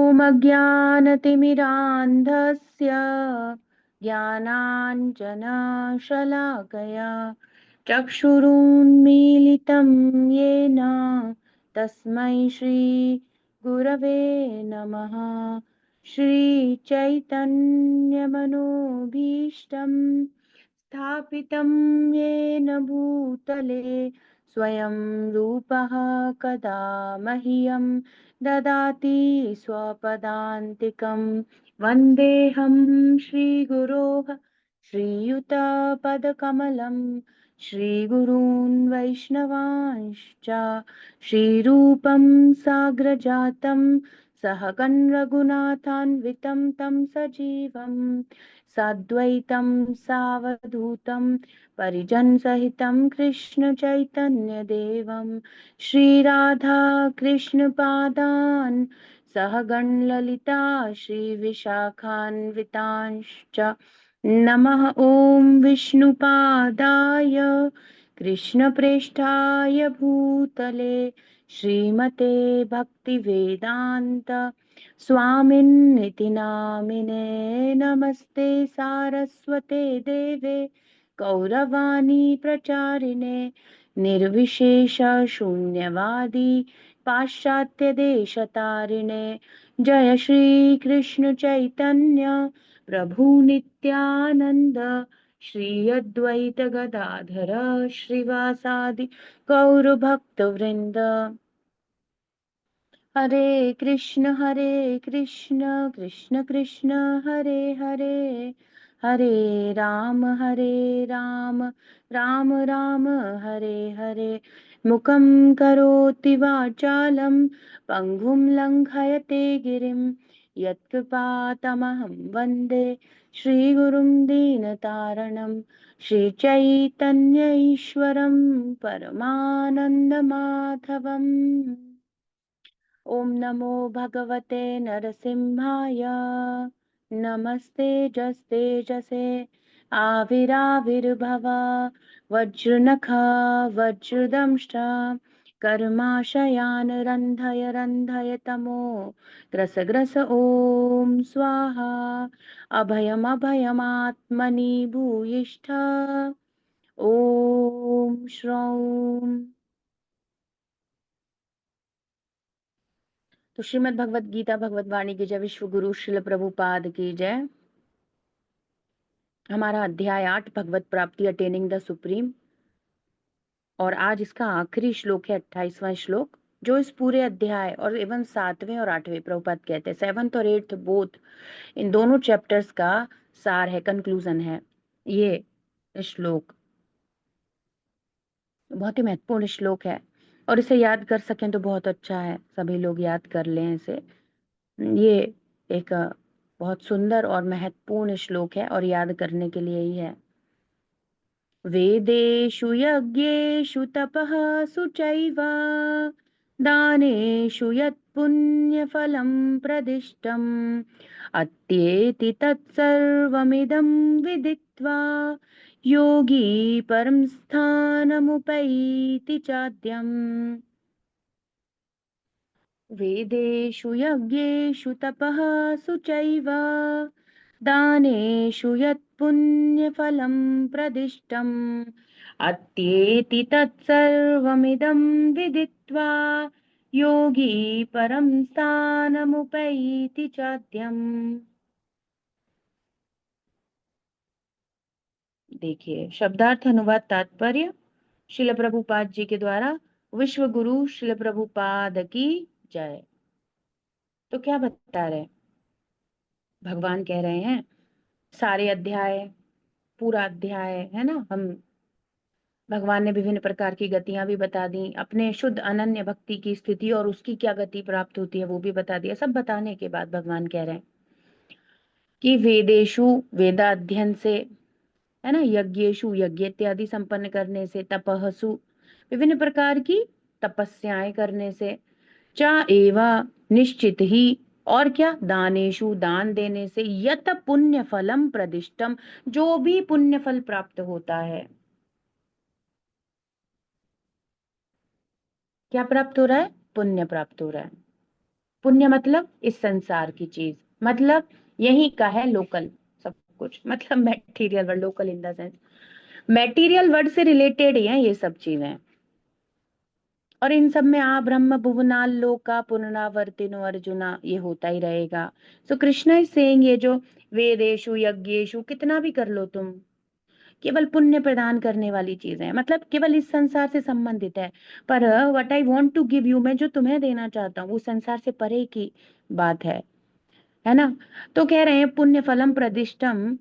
ॐ अज्ञानतिमिरान्धस्य ज्ञानाञ्जनशलाकया चक्षुरुन्मीलितं येन तस्मै श्रीगुरवे नमः। श्रीचैतन्यमनोभीष्टं स्थापितं येन भूतले स्वयं रूपः कदा मह्यं ददाति स्वपदान्तिकं। वन्देऽहं श्रीगुरोः श्रीयुतपदकमलं श्रीगुरून् वैष्णवांश्च श्रीरूपं साग्रजातं सहगं रघुनाथान्वितं तं सजीवं साद्वैतं सावधूतं परिजनसहितं कृष्ण चैतन्यदेवं श्रीराधा कृष्णपादान् सहगण ललिता श्रीविशाखान्वितांश्च नमः। ॐ विष्णुपादाय कृष्णप्रेष्ठाय भूतले श्रीमते भक्तिवेदान्त स्वामिन्निति नामिने नमस्ते सारस्वते देवे गौरवाणी प्रचारिणे निर्विशेष शून्यवादी पाश्चात्य देशतारिणे जय श्री कृष्ण चैतन्य प्रभु नित्यानंद श्री अद्वैत गदाधर श्रीवासादि गौर भक्त वृंद। हरे कृष्ण कृष्ण कृष्ण हरे हरे हरे राम राम राम हरे हरे। मुखं करोति वाचालं पंगुं लङ्घयते गिरिं यत्कृपातमहं वन्दे श्रीगुरुं दीनतारणं श्रीचैतन्य ईश्वरं परमानन्दमाधवम्। ओम नमो भगवते नरसिंहाय नमस्ते जस्ते जसे आविराविर्भव वज्रनखा वज्रदंष्टा कर्माशयान रन्धय रन्धय तमो ग्रस ग्रस ओम स्वाहा अभयमभयमात्मनि भूयिष्ठ ओम श्रौं। तो श्रीमद् भगवत गीता भगवत वाणी की जय, विश्व गुरु श्रील प्रभुपाद की जय। हमारा अध्याय 8 भगवत प्राप्ति अटेनिंग द सुप्रीम, और आज इसका आखिरी श्लोक है 28वां श्लोक, जो इस पूरे अध्याय और एवं 7वें और 8वें प्रभुपाद कहते हैं 7th और 8th बोथ, इन दोनों चैप्टर्स का सार है, कंक्लूजन है ये श्लोक। बहुत ही महत्वपूर्ण श्लोक है और इसे याद कर सकें तो बहुत अच्छा है, सभी लोग याद कर लें इसे। ये एक बहुत सुंदर और महत्वपूर्ण श्लोक है और याद करने के लिए ही है। वेदेषु यज्ञेषु तपः शुचैव दानेषु यत्पुण्यफलं प्रदिष्टम् अत्येति तत्सर्वमिदं विदित्वा योगी परं स्थानमुपैति चाद्यम्। वेदेषु यज्ञेषु तपः शुचैव दानेषु यत्पुण्यफलं प्रदिष्टम् अत्येति तत्सर्वमिदं विदित्वा योगी परं स्थानमुपैति चाद्यम्। देखिए शब्दार्थ अनुवाद तात्पर्य श्रील प्रभुपाद जी के द्वारा। विश्व गुरु श्रील प्रभुपाद की जय। तो क्या बता रहे, भगवान कह रहे हैं सारे अध्याय, पूरा अध्याय है ना, हम भगवान ने विभिन्न प्रकार की गतियां भी बता दी, अपने शुद्ध अनन्य भक्ति की स्थिति और उसकी क्या गति प्राप्त होती है वो भी बता दिया। सब बताने के बाद भगवान कह रहे हैं कि वेदेशु वेदा अध्ययन से, है ना, यज्ञेशु यज्ञ इत्यादि संपन्न करने से, तपहसु विभिन्न प्रकार की तपस्याएं करने से, चा एवा निश्चित ही, और क्या, दानेशु दान देने से, यत पुण्य फलम प्रदिष्टम जो भी पुण्य फल प्राप्त होता है। क्या प्राप्त हो रहा है? पुण्य प्राप्त हो रहा है। पुण्य मतलब इस संसार की चीज, मतलब यही का है लोकल सब कुछ, मतलब material word, local in the sense material word से रिलेटेड ही है ये सब चीजें। और इन सब में आ ब्रह्म भुवनाल लोका पुनरावर्तिनो अर्जुना, ये होता ही रहेगा। सो कृष्ण इज सेइंग, ये जो वेदेशु यज्ञेशु कितना भी कर लो तुम, केवल पुण्य प्रदान करने वाली चीजें हैं, मतलब केवल इस संसार से संबंधित है। पर what I want to give you, मैं जो तुम्हें देना चाहता हूँ वो संसार से परे की बात है ना। तो कह रहे हैं पुण्य फलम प्रदिष्टम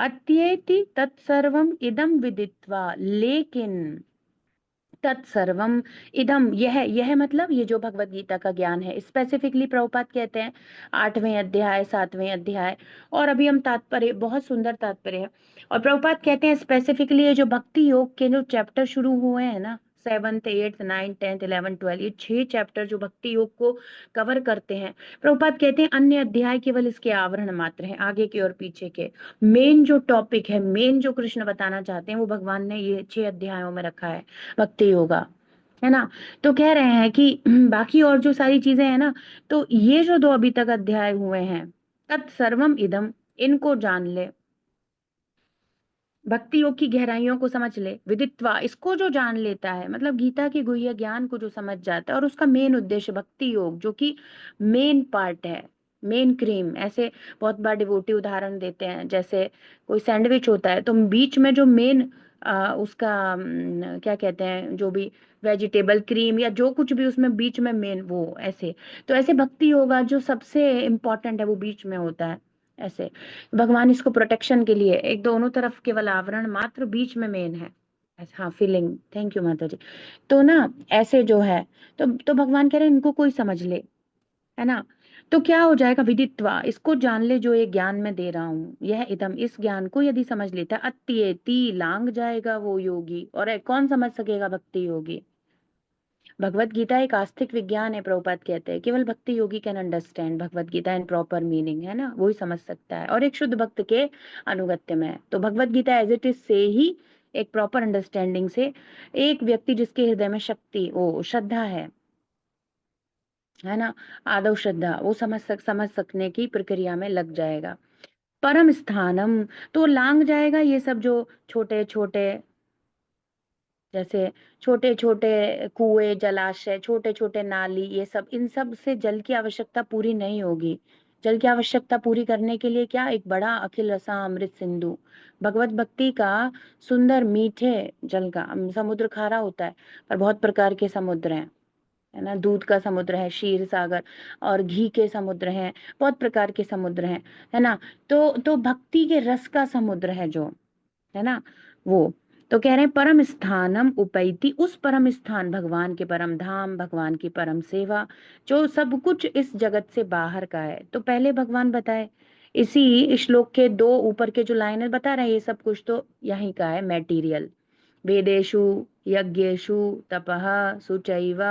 अत्येति तत्सर्वम इदम विदित्वा, लेकिन तत्सर्वम इदम, यह मतलब ये जो भगवत गीता का ज्ञान है, स्पेसिफिकली प्रभुपाद कहते हैं 8वें अध्याय 7वें अध्याय, और अभी हम तात्पर्य, बहुत सुंदर तात्पर्य है। और प्रभुपाद कहते हैं स्पेसिफिकली ये जो भक्ति योग के जो चैप्टर शुरू हुए हैं ना, 7th 8th 9th 10th 11th 12th, ये 6 चैप्टर जो भक्ति योग को कवर करते हैं, प्रभुपाद कहते हैं अन्य अध्याय केवल इसके आवरण मात्र हैं, आगे के और पीछे के। मेन जो टॉपिक है, मेन जो कृष्ण बताना चाहते हैं, वो भगवान ने ये 6 अध्यायों में रखा है, भक्ति योगा, है ना। तो कह रहे हैं कि बाकी और जो सारी चीजें हैं ना, तो ये जो 2 अभी तक अध्याय हुए हैं, तत्सर्वम इदम, इनको जान ले, भक्ति योग की गहराइयों को समझ ले, विदित्वा, इसको जो जान लेता है, मतलब गीता के गुह्य ज्ञान को जो समझ जाता है, और उसका मेन उद्देश्य भक्ति योग जो कि मेन पार्ट है, मेन क्रीम, ऐसे बहुत बार डिवोटी उदाहरण देते हैं, जैसे कोई सैंडविच होता है तो बीच में जो मेन उसका क्या कहते हैं, जो भी वेजिटेबल क्रीम या जो कुछ भी उसमें बीच में मेन, वो ऐसे, तो ऐसे भक्ति योगा जो सबसे इम्पोर्टेंट है वो बीच में होता है ऐसे। भगवान इसको प्रोटेक्शन के लिए, एक दोनों तरफ केवल आवरण मात्र, बीच में मेन है ऐसा। हाँ, फीलिंग, थैंक यू माता जी। तो ना ऐसे जो है, तो भगवान कह रहे हैं इनको कोई समझ ले, है ना। तो क्या हो जाएगा, विदित्वा, इसको जान ले जो ये ज्ञान मैं दे रहा हूँ, यह इदम, इस ज्ञान को यदि समझ लेता है, अत्येति, लांग जाएगा वो योगी। और कौन समझ सकेगा, भक्ति योगी। भगवत गीता एक आस्तिक विज्ञान है, प्रभुपाद कहते हैं केवल bhakti yogi can understand Bhagavad Gita in proper meaning, है ना, वही समझ सकता है, और एक शुद्ध भक्त के अनुगत्य में है। तो Bhagavad Gita as it is से ही एक प्रॉपर अंडरस्टैंडिंग से एक व्यक्ति जिसके हृदय में शक्ति, ओ श्रद्धा है ना, आदव श्रद्धा, वो समझ सकने की प्रक्रिया में लग जाएगा। परम स्थानम, तो लांग जाएगा ये सब जो छोटे छोटे, जैसे छोटे छोटे कुएं, जलाशय, छोटे छोटे नाली, ये सब, इन सब से जल की आवश्यकता पूरी नहीं होगी। जल की आवश्यकता पूरी करने के लिए क्या, एक बड़ा अखिल रसा अमृत सिंधु, भगवत भक्ति का सुंदर मीठे जल का समुद्र, खारा होता है पर बहुत प्रकार के समुद्र हैं, है ना, दूध का समुद्र है क्षीर सागर, और घी के समुद्र हैं, बहुत प्रकार के समुद्र हैं, है ना। तो भक्ति के रस का समुद्र है जो, है ना, वो। तो कह रहे हैं परम स्थानम उपैति, उस परम स्थान, भगवान के परम धाम, भगवान की परम सेवा, जो सब कुछ इस जगत से बाहर का है। तो पहले भगवान बताए, इसी श्लोक के 2 ऊपर के जो लाइन है बता रहे हैं, ये सब कुछ तो यहीं का है, मैटीरियल। वेदेषु यज्ञेषु तपः सुचैव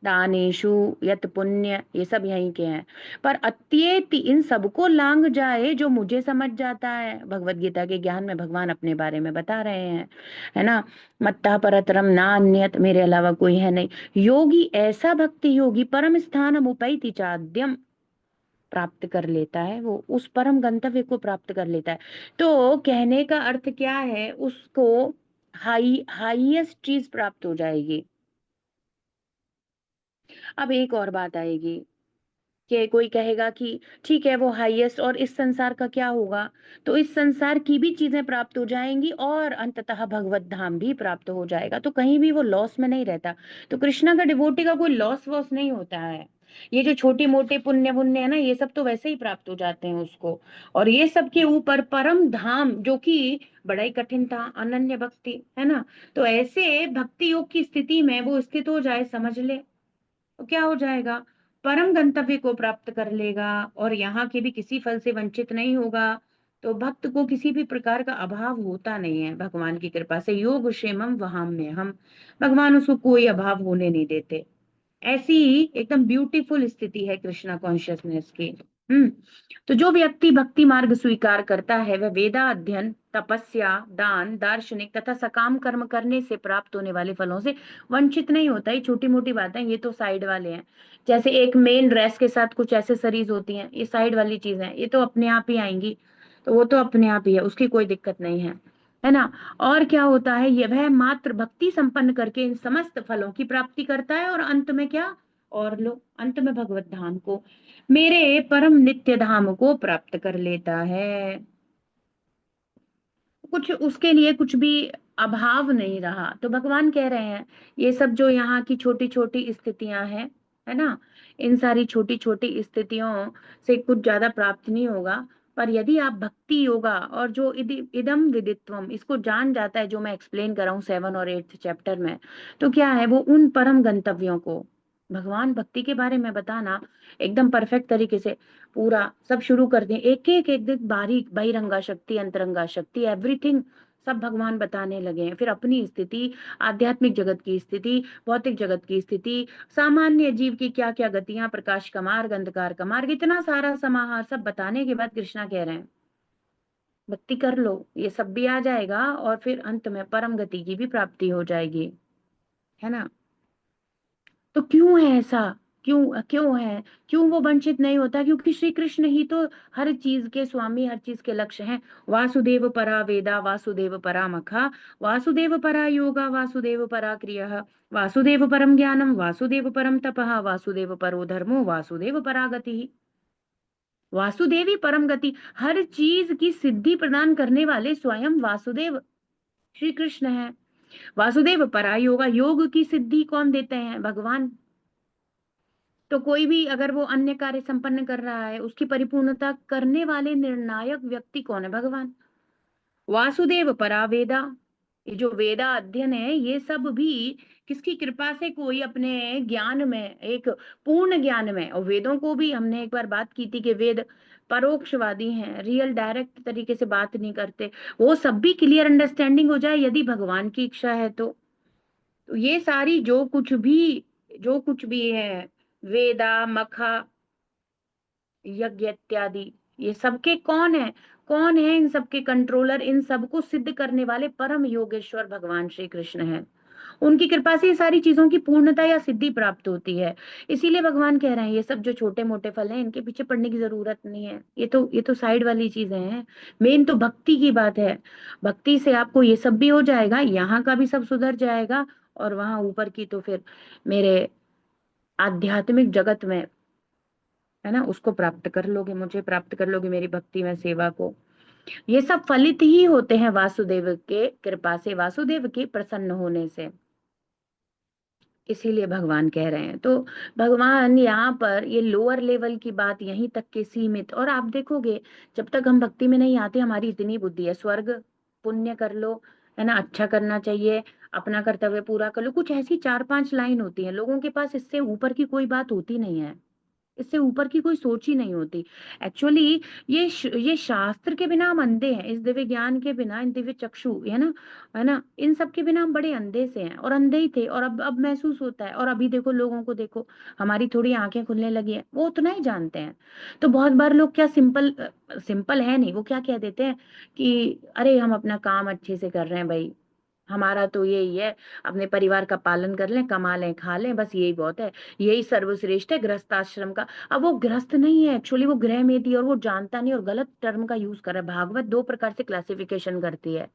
दानेषु यत पुण्य, ये सब यहीं के हैं। पर अत्येति, इन सबको लांग जाए जो मुझे समझ जाता है, भगवत गीता के ज्ञान में भगवान अपने बारे में बता रहे हैं, है ना। मत्ता परतरम ना अन्यत, मेरे अलावा कोई है नहीं। योगी, ऐसा भक्ति योगी, परम स्थान उपैति चाद्यम, प्राप्त कर लेता है, वो उस परम गंतव्य को प्राप्त कर लेता है। तो कहने का अर्थ क्या है, उसको हाईएस्ट चीज प्राप्त हो जाएगी। अब एक और बात आएगी कि कोई कहेगा कि ठीक है वो हाईएस्ट, और इस संसार का क्या होगा। तो इस संसार की भी चीजें प्राप्त हो जाएंगी और अंततः भगवत धाम भी प्राप्त हो जाएगा, तो कहीं भी वो लॉस में नहीं रहता। तो कृष्णा का डिवोटी का कोई लॉस वॉस नहीं होता है। ये जो छोटे मोटे पुण्य पुण्य है ना, ये सब तो वैसे ही प्राप्त हो जाते हैं उसको। और ये सब के ऊपर परम धाम जो कि बड़ा ही कठिन था, अनन्य भक्ति, है ना। तो ऐसे भक्ति योग की स्थिति में वो स्थित हो जाए, समझ ले, तो क्या हो जाएगा, परम गंतव्य को प्राप्त कर लेगा, और यहाँ के भी किसी फल से वंचित नहीं होगा। तो भक्त को किसी भी प्रकार का अभाव होता नहीं है, भगवान की कृपा से, योग क्षेमम वहां में हम, भगवान उसको कोई अभाव होने नहीं देते। ऐसी ही एकदम ब्यूटीफुल स्थिति है कृष्णा कॉन्शियसनेस की। हम्म। तो जो व्यक्ति भक्ति मार्ग स्वीकार करता है वह वेदा अध्ययन, तपस्या, दान, दार्शनिक तथा सकाम कर्म करने से प्राप्त होने वाले फलों से वंचित नहीं होता। ये छोटी मोटी बातें, ये तो साइड वाले हैं। जैसे एक मेन ड्रेस के साथ कुछ एसेसरीज होती हैं, ये साइड वाली चीजें हैं, ये तो अपने आप ही आएंगी। तो वो तो अपने आप ही है, उसकी कोई दिक्कत नहीं है ना। और क्या होता है, ये वह मात्र भक्ति संपन्न करके इन समस्त फलों की प्राप्ति करता है, और अंत में क्या, और लो अंत में भगवत धाम को, मेरे परम नित्य धाम को प्राप्त कर लेता है। कुछ उसके लिए कुछ भी अभाव नहीं रहा। तो भगवान कह रहे हैं ये सब जो यहाँ की छोटी छोटी स्थितियां हैं, है ना, इन सारी छोटी छोटी स्थितियों से कुछ ज्यादा प्राप्त नहीं होगा। पर यदि आप भक्ति योगा और जो इदम विदित्वम, इसको जान जाता है, जो मैं एक्सप्लेन कर रहा हूँ 7 और 8 चैप्टर में, तो क्या है, वो उन परम गंतव्यों को, भगवान भक्ति के बारे में बताना एकदम परफेक्ट तरीके से पूरा सब शुरू कर दें, एक एक एक एक बारीक, बहिरंगा शक्ति, अंतरंगा शक्ति, एवरीथिंग सब भगवान बताने लगे हैं। फिर अपनी स्थिति, आध्यात्मिक जगत की स्थिति, भौतिक जगत की स्थिति, सामान्य जीव की क्या क्या गतियां, प्रकाश का मार्ग, अंधकार का मार्ग, इतना सारा समाहार सब बताने के बाद कृष्णा कह रहे हैं भक्ति कर लो, ये सब भी आ जाएगा और फिर अंत में परम गति की भी प्राप्ति हो जाएगी, है ना। तो क्यों है ऐसा, क्यों क्यों है, क्यों वो वंचित नहीं होता, क्योंकि श्री कृष्ण ही तो हर चीज के स्वामी, हर चीज के लक्ष्य हैं। वासुदेव परा वेदा, वासुदेव परा मखा, वासुदेव परा योगा, वासुदेव परा क्रिया, वासुदेव परम ज्ञानम, वासुदेव परम तपः, वासुदेव परो धर्मो, वासुदेव परा गति। वासुदेवी परम गति, हर चीज की सिद्धि प्रदान करने वाले स्वयं वासुदेव श्री कृष्ण है। वासुदेव परा योगा, योग की सिद्धि कौन देते हैं, भगवान। तो कोई भी अगर वो अन्य कार्य संपन्न कर रहा है, उसकी परिपूर्णता करने वाले निर्णायक व्यक्ति कौन है, भगवान। वासुदेव परा वेदा, ये जो वेदा अध्ययन है, ये सब भी किसकी कृपा से, कोई अपने ज्ञान में, एक पूर्ण ज्ञान में, और वेदों को भी हमने एक बार बात की थी कि वेद परोक्षवादी हैं, रियल डायरेक्ट तरीके से बात नहीं करते। वो सब भी क्लियर अंडरस्टैंडिंग हो जाए यदि भगवान की इच्छा है तो ये सारी जो कुछ भी है, वेदा मखा, यज्ञ इत्यादि, ये सबके कौन है, कौन है इन सबके कंट्रोलर, इन सबको सिद्ध करने वाले परम योगेश्वर भगवान श्री कृष्ण हैं। उनकी कृपा से ये सारी चीजों की पूर्णता या सिद्धि प्राप्त होती है। इसीलिए भगवान कह रहे हैं ये सब जो छोटे मोटे फल हैं, इनके पीछे पड़ने की जरूरत नहीं है, ये तो साइड वाली चीजें हैं। मेन तो भक्ति की बात है। भक्ति से आपको ये सब भी हो जाएगा, यहाँ का भी सब सुधर जाएगा, और वहां ऊपर की तो फिर मेरे आध्यात्मिक जगत में, है ना, उसको प्राप्त कर लोगे, मुझे प्राप्त कर लोगे, मेरी भक्ति में सेवा को। ये सब फलित ही होते हैं वासुदेव के कृपा से, वासुदेव के प्रसन्न होने से। इसीलिए भगवान कह रहे हैं। तो भगवान यहाँ पर ये लोअर लेवल की बात यहीं तक के सीमित, और आप देखोगे जब तक हम भक्ति में नहीं आते, हमारी इतनी बुद्धि है, स्वर्ग पुण्य कर लो, है ना, अच्छा करना चाहिए, अपना कर्तव्य पूरा कर लो, कुछ ऐसी 4 5 लाइन होती है लोगों के पास, इससे ऊपर की कोई बात होती नहीं है, इससे ऊपर की कोई सोच ही नहीं होती। एक्चुअली ये शास्त्र के बिना हम अंधे हैं, इस दिव्य ज्ञान के बिना, इन दिव्य चक्षु, है ना, इन सब के बिना हम बड़े अंधे से हैं, और अंधे ही थे, और अब महसूस होता है। और अभी देखो लोगों को देखो, हमारी थोड़ी आंखें खुलने लगी है, वो उतना ही जानते हैं। तो बहुत बार लोग क्या सिंपल, सिंपल है नहीं, वो क्या कह देते हैं कि अरे हम अपना काम अच्छे से कर रहे हैं भाई, हमारा तो यही है, अपने परिवार का पालन कर लें, कमा लें, खा लें, बस यही बहुत है, यही सर्वश्रेष्ठ है गृहस्थ आश्रम का। अब वो गृहस्थ नहीं है एक्चुअली, वो गृह में थी, और वो जानता नहीं और गलत टर्म का यूज कर रहा है। भागवत 2 प्रकार से क्लासिफिकेशन करती है।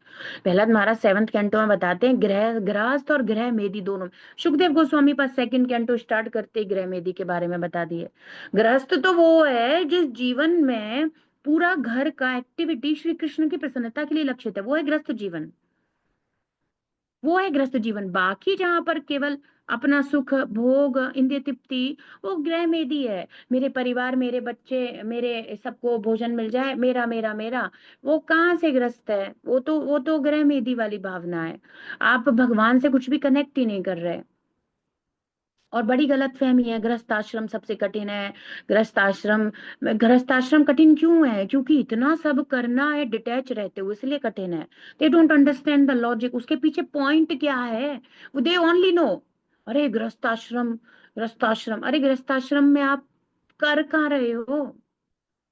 पहला महाराज 7th कैंटो में बताते हैं गृह गृहस्थ और गृह मेदी दोनों। सुखदेव गोस्वामी पास 2nd कैंटो स्टार्ट करते गृह मेदी के बारे में बता दिए। गृहस्थ तो वो है जिस जीवन में पूरा घर का एक्टिविटी श्री कृष्ण की प्रसन्नता के लिए लक्षित है, वो है गृहस्थ जीवन, वो है ग्रस्त जीवन। बाकी जहां पर केवल अपना सुख भोग, इंद्रिय तृप्ति, वो गृह मेदी है। मेरे परिवार, मेरे बच्चे, मेरे सबको भोजन मिल जाए, मेरा मेरा मेरा, वो कहाँ से ग्रस्त है, वो तो गृह मेदी वाली भावना है। आप भगवान से कुछ भी कनेक्ट ही नहीं कर रहे। और बड़ी गलत फहमी है, गृहस्थ आश्रम सबसे कठिन है। गृहस्थ आश्रम कठिन क्यों है, क्योंकि इतना सब करना है डिटैच रहते हुए, इसलिए कठिन है। They don't understand the logic, उसके पीछे पॉइंट क्या है, वो दे ओनली नो। अरे गृहस्थ आश्रम, गृहस्थ आश्रम, अरे गृहस्थ आश्रम में आप कर कहाँ रहे हो,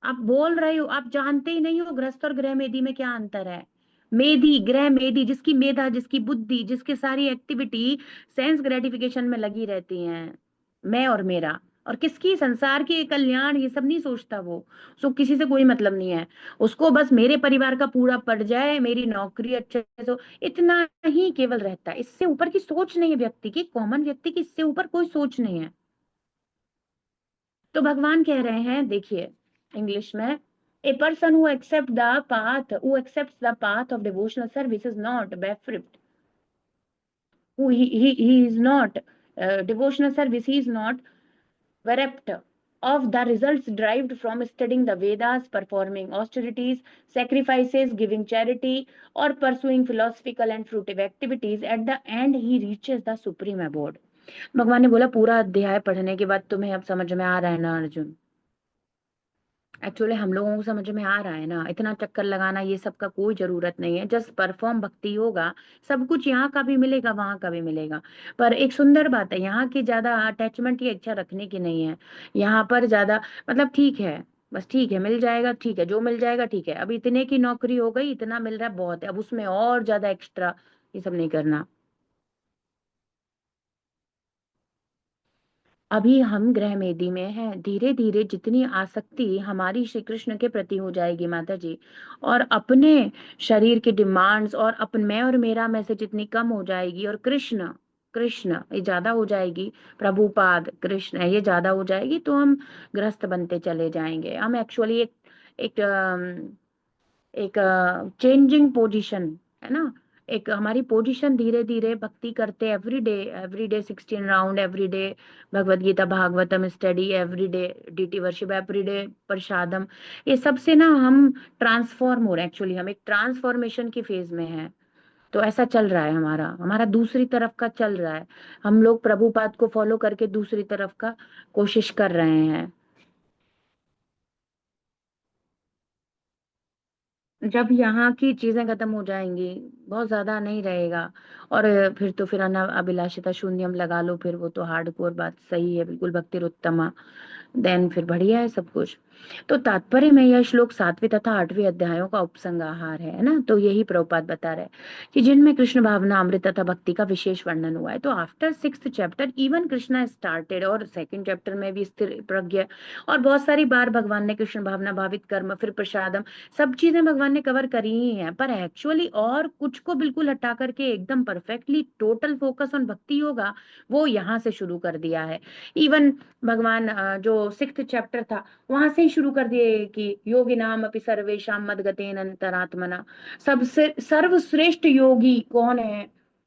आप बोल रहे हो, आप जानते ही नहीं हो गृहस्थ और गृह मेधी में क्या अंतर है। मेधी, गृह मेधी, जिसकी मेधा, जिसकी बुद्धि, जिसकी सारी एक्टिविटी सेंस ग्रेटिफिकेशन में लगी रहती हैं, मैं और मेरा, और किसकी, संसार की कल्याण, ये सब नहीं सोचता वो। उसको किसी से कोई मतलब नहीं है। उसको बस मेरे परिवार का पूरा पड़ जाए, मेरी नौकरी अच्छे से इतना ही केवल रहता है। इससे ऊपर की सोच नहीं है व्यक्ति की, कॉमन व्यक्ति की इससे ऊपर कोई सोच नहीं है। तो भगवान कह रहे हैं, देखिए इंग्लिश में, a person who accept the path, who accepts the path of devotional service is not barefoot, who he is not devotional service, he is not bereft of the results derived from studying the Vedas, performing austerities, sacrifices, giving charity, or pursuing philosophical and fruitive activities. At the end, he reaches the supreme abode. भगवान ने बोला पूरा अध्याय पढ़ने के बाद तुम्हें अब समझ में आ रहा है ना अर्जुन। एक्चुअली हम लोगों को समझ में आ रहा है ना, इतना चक्कर लगाना ये सब का कोई जरूरत नहीं है। जस्ट परफॉर्म भक्ति होगा, सब कुछ यहाँ का भी मिलेगा, वहां का भी मिलेगा। पर एक सुंदर बात है, यहाँ की ज्यादा अटैचमेंट या इच्छा रखने की नहीं है। यहाँ पर ज्यादा मतलब ठीक है, बस ठीक है, मिल जाएगा ठीक है, जो मिल जाएगा ठीक है, अब इतने की नौकरी हो गई, इतना मिल रहा है बहुत है, अब उसमें और ज्यादा एक्स्ट्रा ये सब नहीं करना। अभी हम ग्रह मेदी में हैं, धीरे धीरे जितनी आसक्ति हमारी श्री कृष्ण के प्रति हो जाएगी माता जी, और अपने शरीर की डिमांड्स और अपन मैं और मेरा में से जितनी कम हो जाएगी, और कृष्ण कृष्ण ये ज्यादा हो जाएगी, प्रभुपाद कृष्ण है ये ज्यादा हो जाएगी, तो हम ग्रस्त बनते चले जाएंगे। हम एक्चुअली एक एक चेंजिंग पोजीशन है ना, एक हमारी पोजीशन धीरे धीरे भक्ति करते, every day 16 round, every day Bhagavad Gita Bhagavatam study, every day deity worship, every day prasadam, ये सब से ना हम ट्रांसफॉर्म हो रहे हैं। एक्चुअली हम एक ट्रांसफॉर्मेशन की फेज में हैं। तो ऐसा चल रहा है, हमारा हमारा दूसरी तरफ का चल रहा है। हम लोग प्रभुपाद को फॉलो करके दूसरी तरफ का कोशिश कर रहे हैं। जब यहाँ की चीजें खत्म हो जाएंगी, बहुत ज्यादा नहीं रहेगा, और फिर तो फिर अभिलाषिता शून्यम लगा लो, फिर वो तो हार्डकोर बात सही है, बिल्कुल भक्ति उत्तमा, देन फिर बढ़िया है सब कुछ। तो तात्पर्य में यह श्लोक 7वें तथा 8वें अध्यायों का उपसंहार है ना। तो यही प्रभुपाद बता रहे हैं कि जिनमें कृष्ण भावना अमृत तथा भक्ति का विशेष वर्णन हुआ है। तो after 6th chapter even Krishna started, और 2nd चैप्टर में भी स्थिर प्रज्ञ, और बहुत सारी बार भगवान ने कृष्ण भावना भावित कर्म, फिर प्रसादम, सब चीजें भगवान ने कवर करी ही है। पर एक्चुअली और कुछ को बिल्कुल हटा करके एकदम परफेक्टली टोटल फोकस ऑन भक्ति होगा, वो यहाँ से शुरू कर दिया है। इवन भगवान जो 6th चैप्टर था, वहां से ही शुरू कर दिए कि योगी नाम अपि सर्वेशम मदगतेन अंतरात्मना, सबसे सर्वश्रेष्ठ योगी कौन है,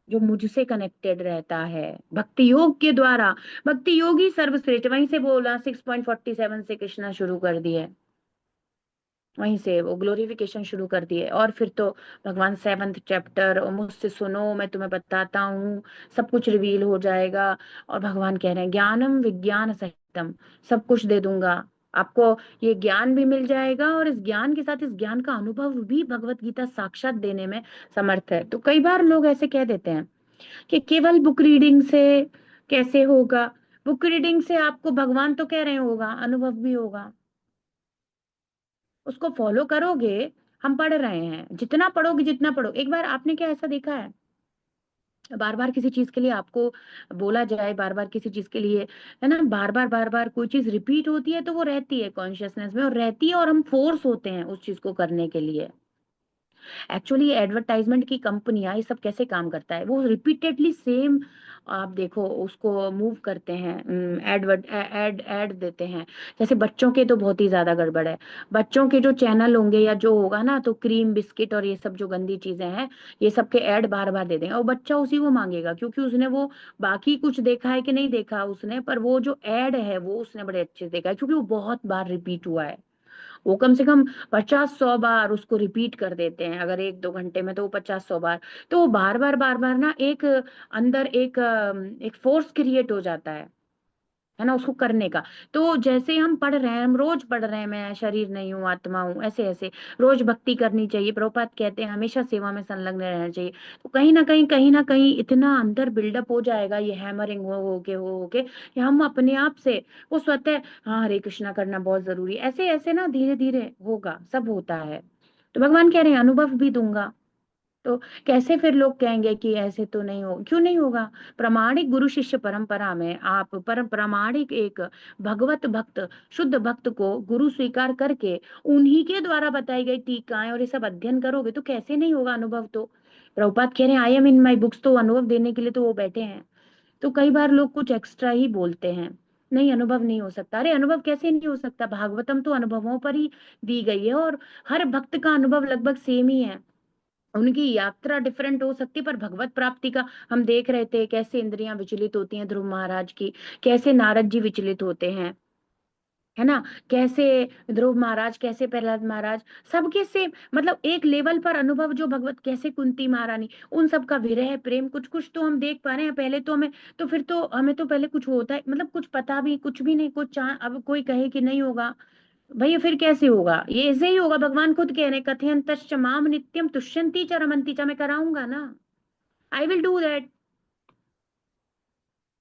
जो मुझसे कनेक्टेड रहता है भक्ति योग के द्वारा। भक्ति योगी सर्वश्रेष्ठ, वहीं से बोला 6.47 से कृष्णा शुरू कर दिए, वहीं से वो ग्लोरिफिकेशन शुरू कर दिए। और फिर तो भगवान 7th चैप्टर, और मुझसे सुनो मैं तुम्हें बताता हूँ, सब कुछ रिवील हो जाएगा। और भगवान कह रहे हैं ज्ञानम विज्ञान सहितम, सब कुछ दे दूंगा आपको, ये ज्ञान भी मिल जाएगा, और इस ज्ञान के साथ इस ज्ञान का अनुभव भी भगवत गीता साक्षात देने में समर्थ है। तो कई बार लोग ऐसे कह देते हैं कि केवल बुक रीडिंग से कैसे होगा, बुक रीडिंग से आपको भगवान तो कह रहे होगा अनुभव भी होगा, उसको फॉलो करोगे। हम पढ़ रहे हैं, जितना पढ़ोगे जितना पढ़ो, एक बार आपने क्या ऐसा देखा है, बार बार किसी चीज के लिए आपको बोला जाए, बार बार किसी चीज के लिए, है ना, बार बार कोई चीज रिपीट होती है, तो वो रहती है कॉन्शियसनेस में और रहती है, और हम फोर्स होते हैं उस चीज को करने के लिए। एक्चुअली एडवर्टाइजमेंट की कंपनियां ये सब कैसे काम करता है, वो रिपीटेडली सेम, आप देखो उसको मूव करते हैं, एडवर्ट एड एड देते हैं। जैसे बच्चों के तो बहुत ही ज्यादा गड़बड़ है, बच्चों के जो चैनल होंगे या जो होगा ना, तो क्रीम बिस्किट और ये सब जो गंदी चीजें हैं, ये सब के ऐड बार बार दे देंगे, और बच्चा उसी को मांगेगा, क्योंकि उसने वो बाकी कुछ देखा है कि नहीं देखा उसने, पर वो जो ऐड है वो उसने बड़े अच्छे से देखा है, क्योंकि वो बहुत बार रिपीट हुआ है। वो कम से कम 50-100 बार उसको रिपीट कर देते हैं, अगर 1-2 घंटे में, तो वो 50-100 बार। तो वो बार बार ना एक अंदर एक एक फोर्स क्रिएट हो जाता है है ना, उसको करने का। तो जैसे हम पढ़ रहे हैं, हम रोज पढ़ रहे हैं, मैं शरीर नहीं हूँ आत्मा हूँ, ऐसे ऐसे रोज भक्ति करनी चाहिए। प्रभुपाद कहते हैं हमेशा सेवा में संलग्न रहना चाहिए। तो कहीं ना कहीं इतना अंदर बिल्डअप हो जाएगा, ये हैमरिंग हो के कि हम अपने आप से वो स्वतः हाँ हरे कृष्णा करना बहुत जरूरी है, ऐसे ऐसे ना धीरे धीरे होगा, सब होता है। तो भगवान कह रहे हैं अनुभव भी दूंगा। तो कैसे फिर लोग कहेंगे कि ऐसे तो नहीं हो, क्यों नहीं होगा? प्रामाणिक गुरु शिष्य परंपरा में आप परम प्रामाणिक एक भगवत भक्त, शुद्ध भक्त को गुरु स्वीकार करके उन्हीं के द्वारा बताई गई टीकाएं और ये सब अध्ययन करोगे तो कैसे नहीं होगा अनुभव? तो प्रभुपाद कह रहे हैं I am in my books, तो अनुभव देने के लिए तो वो बैठे हैं। तो कई बार लोग कुछ एक्स्ट्रा ही बोलते हैं, नहीं अनुभव नहीं हो सकता। अरे अनुभव कैसे नहीं हो सकता? भागवतम तो अनुभवों पर ही दी गई है, और हर भक्त का अनुभव लगभग सेम ही है। उनकी यात्रा डिफरेंट हो सकती है, पर भगवत प्राप्ति का हम देख रहे थे कैसे इंद्रियां विचलित होती हैं ध्रुव महाराज की, कैसे नारद जी विचलित होते हैं, है ना, कैसे ध्रुव महाराज, कैसे प्रहलाद महाराज, सबके से मतलब एक लेवल पर अनुभव जो भगवत, कैसे कुंती महारानी, उन सब का विरह प्रेम कुछ कुछ तो हम देख पा रहे हैं। पहले तो हमें, तो फिर तो हमें तो पहले कुछ होता है, मतलब कुछ पता भी कुछ भी नहीं, कुछ अब कोई कहे कि नहीं होगा, भैया फिर कैसे होगा? ये ऐसे ही होगा। भगवान खुद कह रहे हैं कथयंतश्च माम नित्यम तुष्यन्ति च रमन्ति च, मैं कराऊंगा ना, आई विल डू दैट,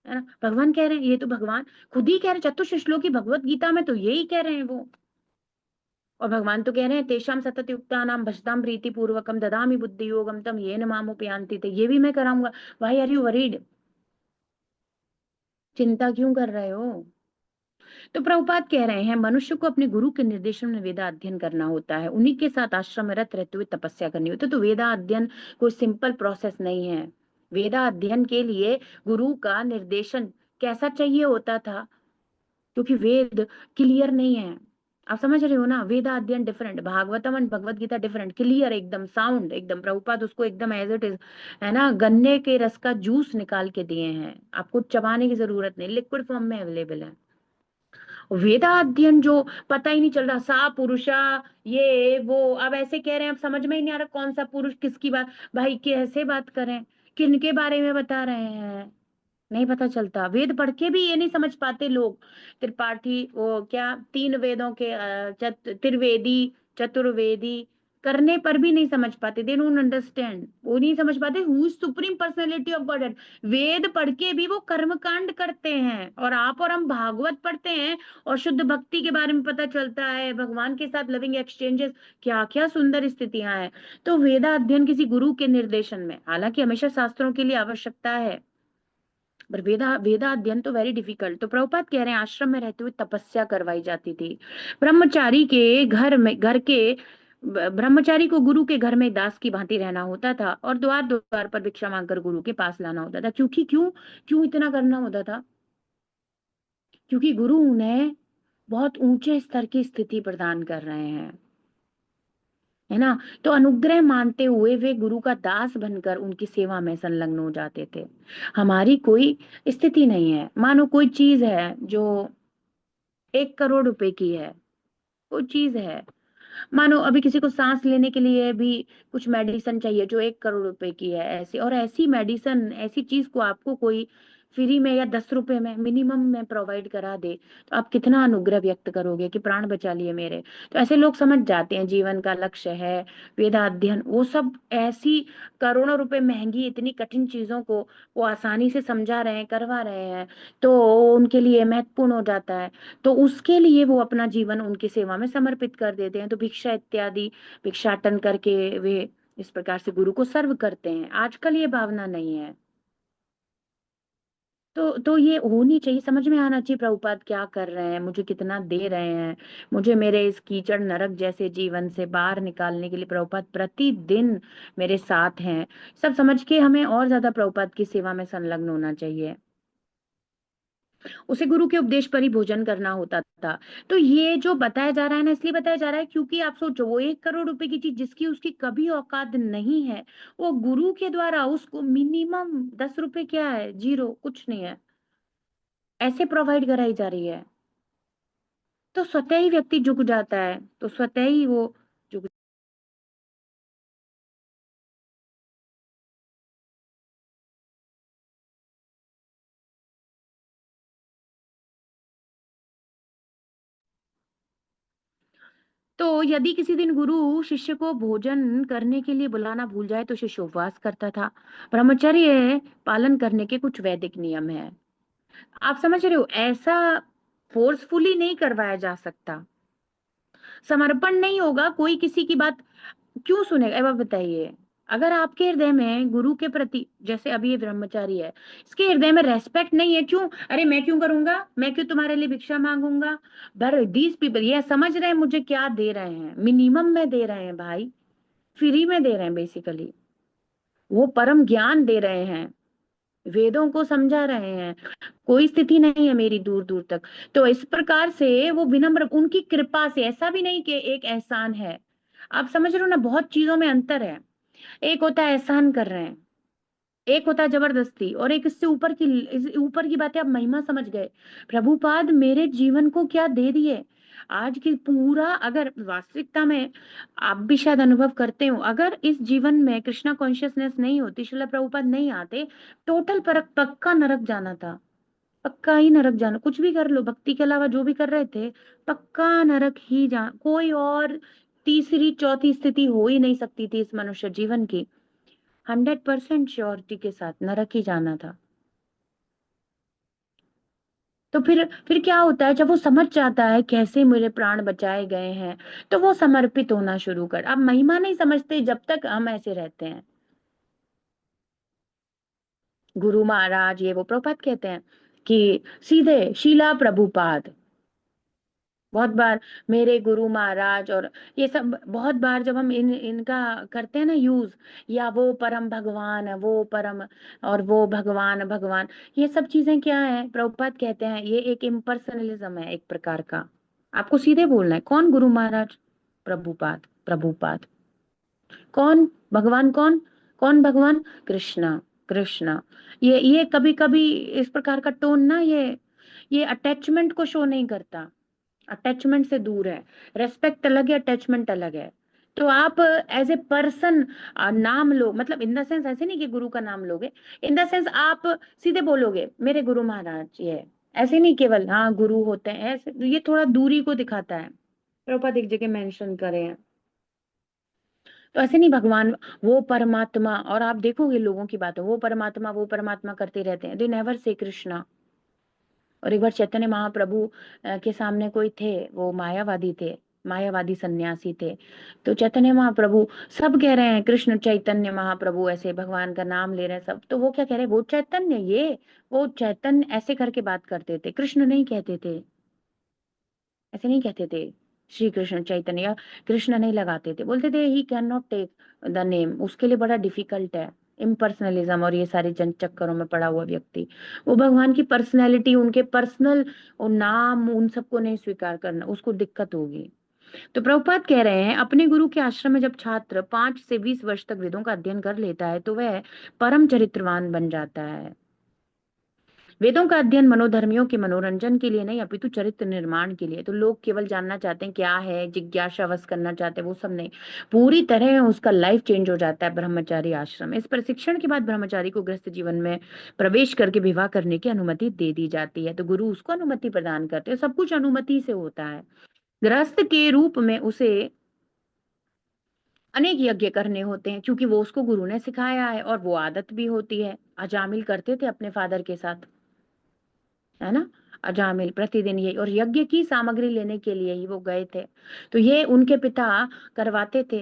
है ना। भगवान कह रहे हैं, ये तो भगवान खुद ही कह रहे हैं, चतुर्थ श्लोकी भगवत गीता में तो यही कह रहे हैं वो। और भगवान तो कह रहे हैं तेषाम सतत युक्ता नाम भजताम प्रीति पूर्वकम ददामि बुद्धि योगम तम ये न मामुपयांति थे, ये भी मैं कराऊंगा। Why are you worried? चिंता क्यों कर रहे हो? तो प्रभुपाद कह रहे हैं मनुष्य को अपने गुरु के निर्देशन में वेदा अध्ययन करना होता है, उन्हीं के साथ आश्रम में रत रहते हुए तपस्या करनी होती है। तो वेदा अध्ययन कोई सिंपल प्रोसेस नहीं है। वेदा अध्ययन के लिए गुरु का निर्देशन कैसा चाहिए होता था, क्योंकि वेद क्लियर नहीं है। आप समझ रहे हो ना, वेदा अध्ययन different, Bhagavatam and Bhagavad Gita different, clear एकदम, साउंड एकदम, प्रभुपाद उसको एकदम एज इट इज, है ना, गन्ने के रस का जूस निकाल के दिए हैं, आपको चबाने की जरूरत नहीं, लिक्विड फॉर्म में अवेलेबल है। वेदा अध्ययन जो पता ही नहीं चल रहा, सा पुरुषा ये वो, अब ऐसे कह रहे हैं, अब समझ में ही नहीं आ रहा कौन सा पुरुष किसकी बात, भाई कैसे बात करें, किनके बारे में बता रहे हैं, नहीं पता चलता। वेद पढ़ के भी ये नहीं समझ पाते लोग। त्रिपाठी वो क्या, तीन वेदों के त्रिवेदी चतुर्वेदी करने पर भी नहीं समझ पाते, दे डोंट अंडरस्टैंड, वो नहीं समझ पाते who is supreme personality of God. वेद पढ़ के भी वो कर्म कांड करते हैं, और आप और हम भागवत पढ़ते हैं और शुद्ध भक्ति के बारे में पता चलता है, भगवान के साथ लविंग एक्सचेंजेस, क्या क्या सुंदर स्थितियां हैं। तो वेदा अध्ययन किसी गुरु के निर्देशन में, हालांकि हमेशा शास्त्रों के लिए आवश्यकता है, पर वेदा वेदा अध्ययन तो वेरी डिफिकल्ट। तो प्रभुपाद कह रहे हैं आश्रम में रहते हुए तपस्या करवाई जाती थी। ब्रह्मचारी के घर में, ब्रह्मचारी को गुरु के घर में दास की भांति रहना होता था, और द्वार द्वार पर भिक्षा मांगकर गुरु के पास लाना होता था। क्योंकि क्यों क्यों इतना करना होता था? क्योंकि गुरु उन्हें बहुत ऊंचे स्तर की स्थिति प्रदान कर रहे हैं, है ना। तो अनुग्रह मानते हुए वे गुरु का दास बनकर उनकी सेवा में संलग्न हो जाते थे। हमारी कोई स्थिति नहीं है, मानो कोई चीज है जो 1 करोड़ रुपए की है, कोई चीज है, मानो अभी किसी को सांस लेने के लिए भी कुछ मेडिसिन चाहिए जो 1 करोड़ रुपए की है, ऐसी और ऐसी मेडिसिन, ऐसी चीज को आपको कोई फ्री में या 10 रुपए में मिनिमम में प्रोवाइड करा दे, तो आप कितना अनुग्रह व्यक्त करोगे कि प्राण बचा लिए मेरे। तो ऐसे लोग समझ जाते हैं जीवन का लक्ष्य है वेदा अध्ययन, वो सब ऐसी करोड़ों रुपए महंगी इतनी कठिन चीजों को वो आसानी से समझा रहे हैं, करवा रहे हैं, तो उनके लिए महत्वपूर्ण हो जाता है। तो उसके लिए वो अपना जीवन उनकी सेवा में समर्पित कर देते हैं। तो भिक्षा इत्यादि, भिक्षाटन करके वे इस प्रकार से गुरु को सर्व करते हैं। आजकल ये भावना नहीं है। तो ये होनी चाहिए, समझ में आना चाहिए प्रभुपाद क्या कर रहे हैं, मुझे कितना दे रहे हैं, मुझे मेरे इस कीचड़ नरक जैसे जीवन से बाहर निकालने के लिए प्रभुपाद प्रतिदिन मेरे साथ हैं। सब समझ के हमें और ज्यादा प्रभुपाद की सेवा में संलग्न होना चाहिए। उसे गुरु के उपदेश पर ही भोजन करना होता था। तो ये जो बताया जा रहा है ना, इसलिए बताया जा रहा है क्योंकि आप सोचो वो 1 करोड़ रुपए की चीज जिसकी उसकी कभी औकात नहीं है, वो गुरु के द्वारा उसको मिनिमम 10 रुपए, क्या है, जीरो, कुछ नहीं है, ऐसे प्रोवाइड कराई जा रही है। तो स्वतः ही व्यक्ति झुक जाता है, तो स्वतः ही वो झुक तो यदि किसी दिन गुरु शिष्य को भोजन करने के लिए बुलाना भूल जाए तो शिष्य उपवास करता था। ब्रह्मचर्य पालन करने के कुछ वैदिक नियम है। आप समझ रहे हो, ऐसा फोर्सफुली नहीं करवाया जा सकता। समर्पण नहीं होगा, कोई किसी की बात क्यों सुनेगा? अब आप बताइए, अगर आपके हृदय में गुरु के प्रति, जैसे अभी ये ब्रह्मचारी है, इसके हृदय में रेस्पेक्ट नहीं है, क्यों? अरे मैं क्यों करूंगा, मैं क्यों तुम्हारे लिए भिक्षा मांगूंगा? पर दीज पीपल ये समझ रहे हैं मुझे क्या दे रहे हैं, मिनिमम में दे रहे हैं भाई, फ्री में दे रहे हैं बेसिकली, वो परम ज्ञान दे रहे हैं, वेदों को समझा रहे हैं, कोई स्थिति नहीं है मेरी दूर दूर तक। तो इस प्रकार से वो विनम्र, उनकी कृपा से, ऐसा भी नहीं कि एक एहसान है। आप समझ रहे हो ना, बहुत चीजों में अंतर है। एक होता है एहसान कर रहे हैं, एक होता है जबरदस्ती, और एक इससे ऊपर की बातें। आप महिमा समझ गए, प्रभुपाद मेरे जीवन को क्या दे दिए। आज की पूरा, अगर वास्तविकता में आप भी शायद अनुभव करते हो, अगर इस जीवन में कृष्णा कॉन्शियसनेस नहीं होती, श्रील प्रभुपाद नहीं आते, टोटल पर पक्का नरक जाना था, पक्का ही नरक जाना। कुछ भी कर लो, भक्ति के अलावा जो भी कर रहे थे, पक्का नरक ही जा, कोई और तीसरी चौथी स्थिति हो ही नहीं सकती थी इस मनुष्य जीवन की। 100% श्योरिटी के साथ नरक ही जाना था। तो फिर क्या होता है, जब वो समझ जाता है कैसे मेरे प्राण बचाए गए हैं, तो वो समर्पित होना शुरू कर। अब महिमा नहीं समझते जब तक हम ऐसे रहते हैं। गुरु महाराज ये वो, प्रभुपाद कहते हैं कि सीधे शीला प्रभुपाद, बहुत बार मेरे गुरु महाराज, और ये सब बहुत बार जब हम इनका करते हैं ना यूज, या वो परम भगवान, वो परम, और वो भगवान भगवान, ये सब चीजें क्या है? प्रभुपाद कहते हैं ये एक इम्पर्सनलिज्म है एक प्रकार का। आपको सीधे बोलना है, कौन गुरु महाराज? प्रभुपाद, प्रभुपाद। कौन भगवान? कौन कौन भगवान? कृष्णा, कृष्णा। ये कभी कभी इस प्रकार का टोन ना, ये अटैचमेंट को शो नहीं करता, अटैचमेंट से दूर है। रेस्पेक्ट अलग है, अटैचमेंट अलग है। तो आप एज ए पर्सन नाम लो, मतलब इन द सेंस ऐसे नहीं कि गुरु का नाम लोगे, इन द सेंस आप सीधे बोलोगे मेरे गुरु महाराज ये, ऐसे नहीं केवल हाँ गुरु होते हैं ऐसे, ये थोड़ा दूरी को दिखाता है। प्रभुपाद एक जगह मेंशन करे हैं, तो ऐसे नहीं भगवान, वो परमात्मा, और आप देखोगे लोगों की बातों, वो परमात्मा करते रहते हैं, दे नेवर से कृष्णा। और एक बार चैतन्य महाप्रभु के सामने कोई थे, वो मायावादी थे, मायावादी सन्यासी थे। तो चैतन्य महाप्रभु, सब कह रहे हैं कृष्ण चैतन्य महाप्रभु, ऐसे भगवान का नाम ले रहे हैं सब, तो वो क्या कह रहे हैं, वो चैतन्य, ये वो चैतन्य, ऐसे करके बात करते थे, कृष्ण नहीं कहते थे, ऐसे नहीं कहते थे। श्री कृष्ण चैतन्य या कृष्ण नहीं लगाते थे, बोलते थे he can not take the name, उसके लिए बड़ा डिफिकल्ट है। इम्पर्सनलिज्म और ये सारे जन चक्करों में पड़ा हुआ व्यक्ति, वो भगवान की पर्सनैलिटी, उनके पर्सनल नाम, उन सबको नहीं स्वीकार करना, उसको दिक्कत होगी। तो प्रभुपाद कह रहे हैं, अपने गुरु के आश्रम में जब छात्र 5 से 20 वर्ष तक वेदों का अध्ययन कर लेता है तो वह परम चरित्रवान बन जाता है। वेदों का अध्ययन मनोधर्मियों के मनोरंजन के लिए नहीं, अपितु चरित्र निर्माण के लिए। तो लोग केवल जानना चाहते हैं क्या है, जिज्ञासा वश करना चाहते हैं, वो सब नहीं, पूरी तरह उसका लाइफ चेंज हो जाता है ब्रह्मचारी आश्रम में। इस प्रशिक्षण के बाद ब्रह्मचारी को गृहस्थ जीवन में प्रवेश करके विवाह करने की अनुमति दे दी जाती है। तो गुरु उसको अनुमति प्रदान करते हैं, सब कुछ अनुमति से होता है। गृहस्थ के रूप में उसे अनेक यज्ञ करने होते हैं, क्योंकि वो उसको गुरु ने सिखाया है, और वो आदत भी होती है। अजामिल करते थे अपने फादर के साथ, है ना, अजामिल प्रतिदिन यही, और यज्ञ की सामग्री लेने के लिए ही वो गए थे। तो ये उनके पिता करवाते थे,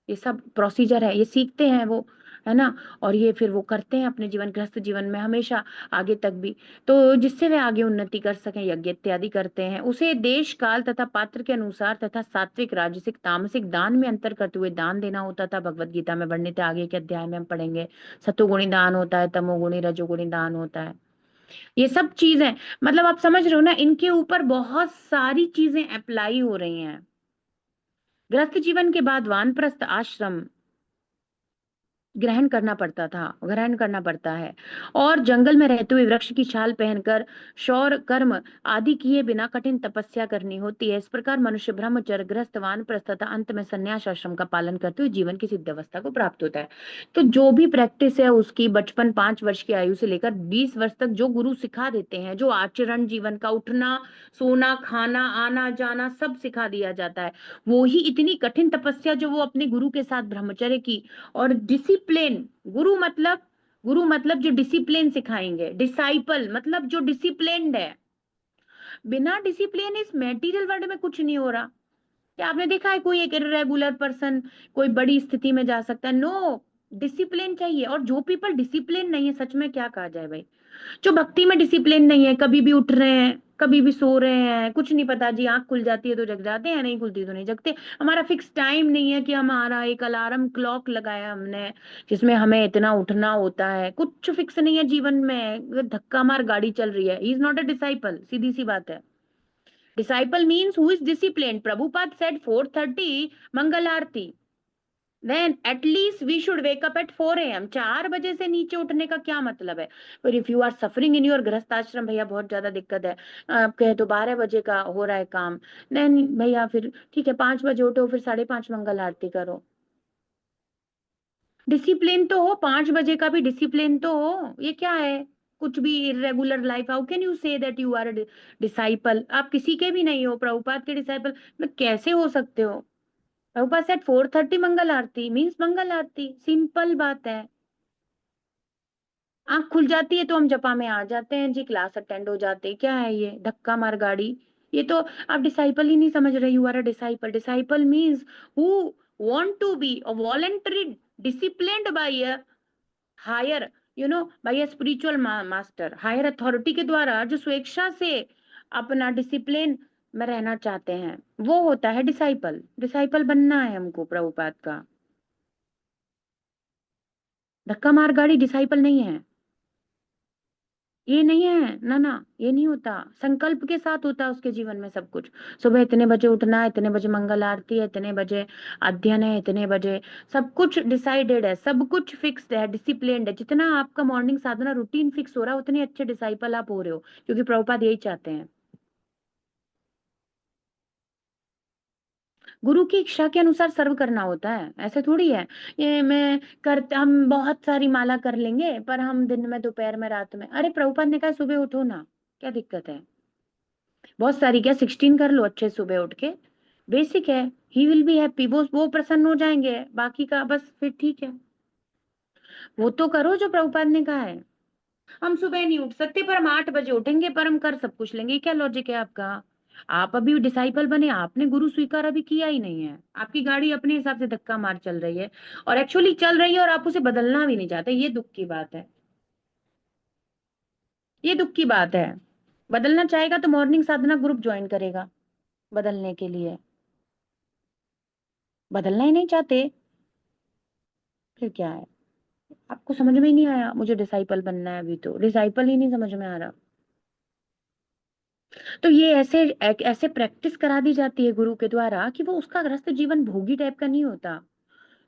ये सब प्रोसीजर है, ये सीखते हैं वो, है ना। और ये फिर वो करते हैं अपने जीवन, गृहस्थ जीवन में हमेशा, आगे तक भी। तो जिससे वे आगे उन्नति कर सकें, यज्ञ इत्यादि करते हैं। उसे देश काल तथा पात्र के अनुसार तथा सात्विक राजसिक तामसिक दान में अंतर करते हुए दान देना होता था। भगवत गीता में वर्णित है, आगे के अध्याय में हम पढ़ेंगे। सतोगुणी दान होता है, तमोगुणी रजोगुणी दान होता है, ये सब चीजें, मतलब आप समझ रहे हो ना, इनके ऊपर बहुत सारी चीजें अप्लाई हो रही हैं। गृहस्थ जीवन के बाद वानप्रस्थ आश्रम, ग्रहण करना पड़ता है। और जंगल में रहते हुए वृक्ष की छाल पहनकर शौर कर्म आदि किए बिना कठिन तपस्या करनी होती है। इस प्रकार मनुष्य ब्रह्मचर्य, गृहस्थ, वानप्रस्थ तथा अंत में संन्यास आश्रम का पालन करते हुए जीवन की सिद्ध अवस्था को प्राप्त होता है। तो जो भी प्रैक्टिस है उसकी बचपन 5 वर्ष की आयु से लेकर 20 वर्ष तक जो गुरु सिखा देते हैं, जो आचरण जीवन का, उठना सोना खाना आना जाना सब सिखा दिया जाता है, वो ही इतनी कठिन तपस्या जो वो अपने गुरु के साथ ब्रह्मचर्य की और डिसिप्लिन। गुरु मतलब जो डिसिप्लिन सिखाएंगे, डिसाइपल मतलब जो डिसिप्लिन्ड है। बिना डिसिप्लिन इस मेटीरियल वर्ल्ड में कुछ नहीं हो रहा। क्या आपने देखा है कोई एक इरेगुलर पर्सन कोई बड़ी स्थिति में जा सकता है? नो, डिसिप्लिन चाहिए। और जो पीपल डिसिप्लिन नहीं है, सच में क्या कहा जाए भाई, जो भक्ति में डिसिप्लिन नहीं है, कभी भी उठ रहे हैं कभी भी सो रहे हैं, कुछ नहीं पता जी, आंख खुल जाती है तो जग जाते हैं, नहीं खुलती तो नहीं जगते। हमारा फिक्स टाइम नहीं है कि हमारा एक अलार्म क्लॉक लगाया हमने जिसमें हमें इतना उठना होता है, कुछ फिक्स नहीं है जीवन में, धक्का मार गाड़ी चल रही है। He is not a disciple, सीधी सी बात है। Disciple means who is discipline. Prabhupada said 4:30 mangal aarti, then at least we should wake up at 4 a.m. 4 बजे से नीचे उठने का क्या मतलब है? पर if you are suffering in your grihastha ashram, भैया बहुत ज्यादा दिक्कत है, आप कहे तो 12 बजे का हो रहा है काम, देन भैया फिर ठीक है 5 बजे उठो, फिर 5:30 मंगल आरती करो। डिसिप्लिन तो हो, 5 बजे का भी डिसिप्लिन तो हो। ये क्या है? कुछ भी irregular life. How can you say that you are disciple? आप किसी के भी नहीं हो, प्रभुपाद के डिसाइपल मतलब कैसे हो सकते हो? प्रभुपाद सेड 4:30 मंगल आरती मीन्स मंगल आरती, सिंपल बात है। आंख खुल जाती है तो हम जपा में आ जाते हैं जी, क्लास अटेंड हो जाते हैं। क्या है ये धक्का मार गाड़ी? ये तो आप डिसाइपल ही नहीं समझ रहे। You are a disciple. Disciple means who want to be a voluntary disciplined by a higher, by a spiritual master, higher authority के द्वारा, जो स्वेच्छा से अपना डिसिप्लिन में रहना चाहते हैं, वो होता है डिसाइपल। डिसाइपल बनना है हमको प्रभुपाद का। धक्का मार गाड़ी डिसाइपल नहीं है। ये नहीं है, ना ना, ये नहीं होता। संकल्प के साथ होता है उसके जीवन में सब कुछ। सुबह इतने बजे उठना है, इतने बजे मंगल आरती है, इतने बजे अध्ययन है, इतने बजे सब कुछ डिसाइडेड है, सब कुछ फिक्स्ड है, डिसिप्लिन्ड है। जितना आपका मॉर्निंग साधना रूटीन फिक्स हो रहा है, उतने अच्छे डिसाइपल आप हो रहे हो, क्योंकि प्रभुपाद यही चाहते हैं। गुरु की इच्छा के अनुसार सर्व करना होता है, ऐसे थोड़ी है। ये मैं करते हम बहुत सारी माला कर लेंगे पर हम दिन में, दोपहर में, रात में, अरे प्रभुपाद ने कहा सुबह उठो ना, क्या दिक्कत है? बहुत सारी क्या, 16 कर लो अच्छे सुबह उठ के, बेसिक है। ही विल बी हैप्पी, वो प्रसन्न हो जाएंगे, बाकी का बस फिर ठीक है। वो तो करो जो प्रभुपाद ने कहा है। हम सुबह नहीं उठ सकते पर हम 8 बजे उठेंगे, पर हम कर सब कुछ लेंगे, ये क्या लॉजिक है आपका? आप अभी डिसाइपल बने, आपने गुरु स्वीकार अभी किया ही नहीं है, आपकी गाड़ी अपने हिसाब से धक्का मार चल रही है, और एक्चुअली चल रही है और आप उसे बदलना भी नहीं चाहते। ये दुख की बात है, ये दुख की बात है। बदलना चाहेगा तो मॉर्निंग साधना ग्रुप ज्वाइन करेगा बदलने के लिए। बदलना ही नहीं चाहते, फिर क्या है? आपको समझ में ही नहीं आया? मुझे डिसाइपल बनना है, अभी तो डिसाइपल ही नहीं समझ में आ रहा। तो ये ऐसे ऐसे प्रैक्टिस करा दी जाती है गुरु के द्वारा कि वो उसका गृहस्थ जीवन भोगी टाइप का नहीं होता।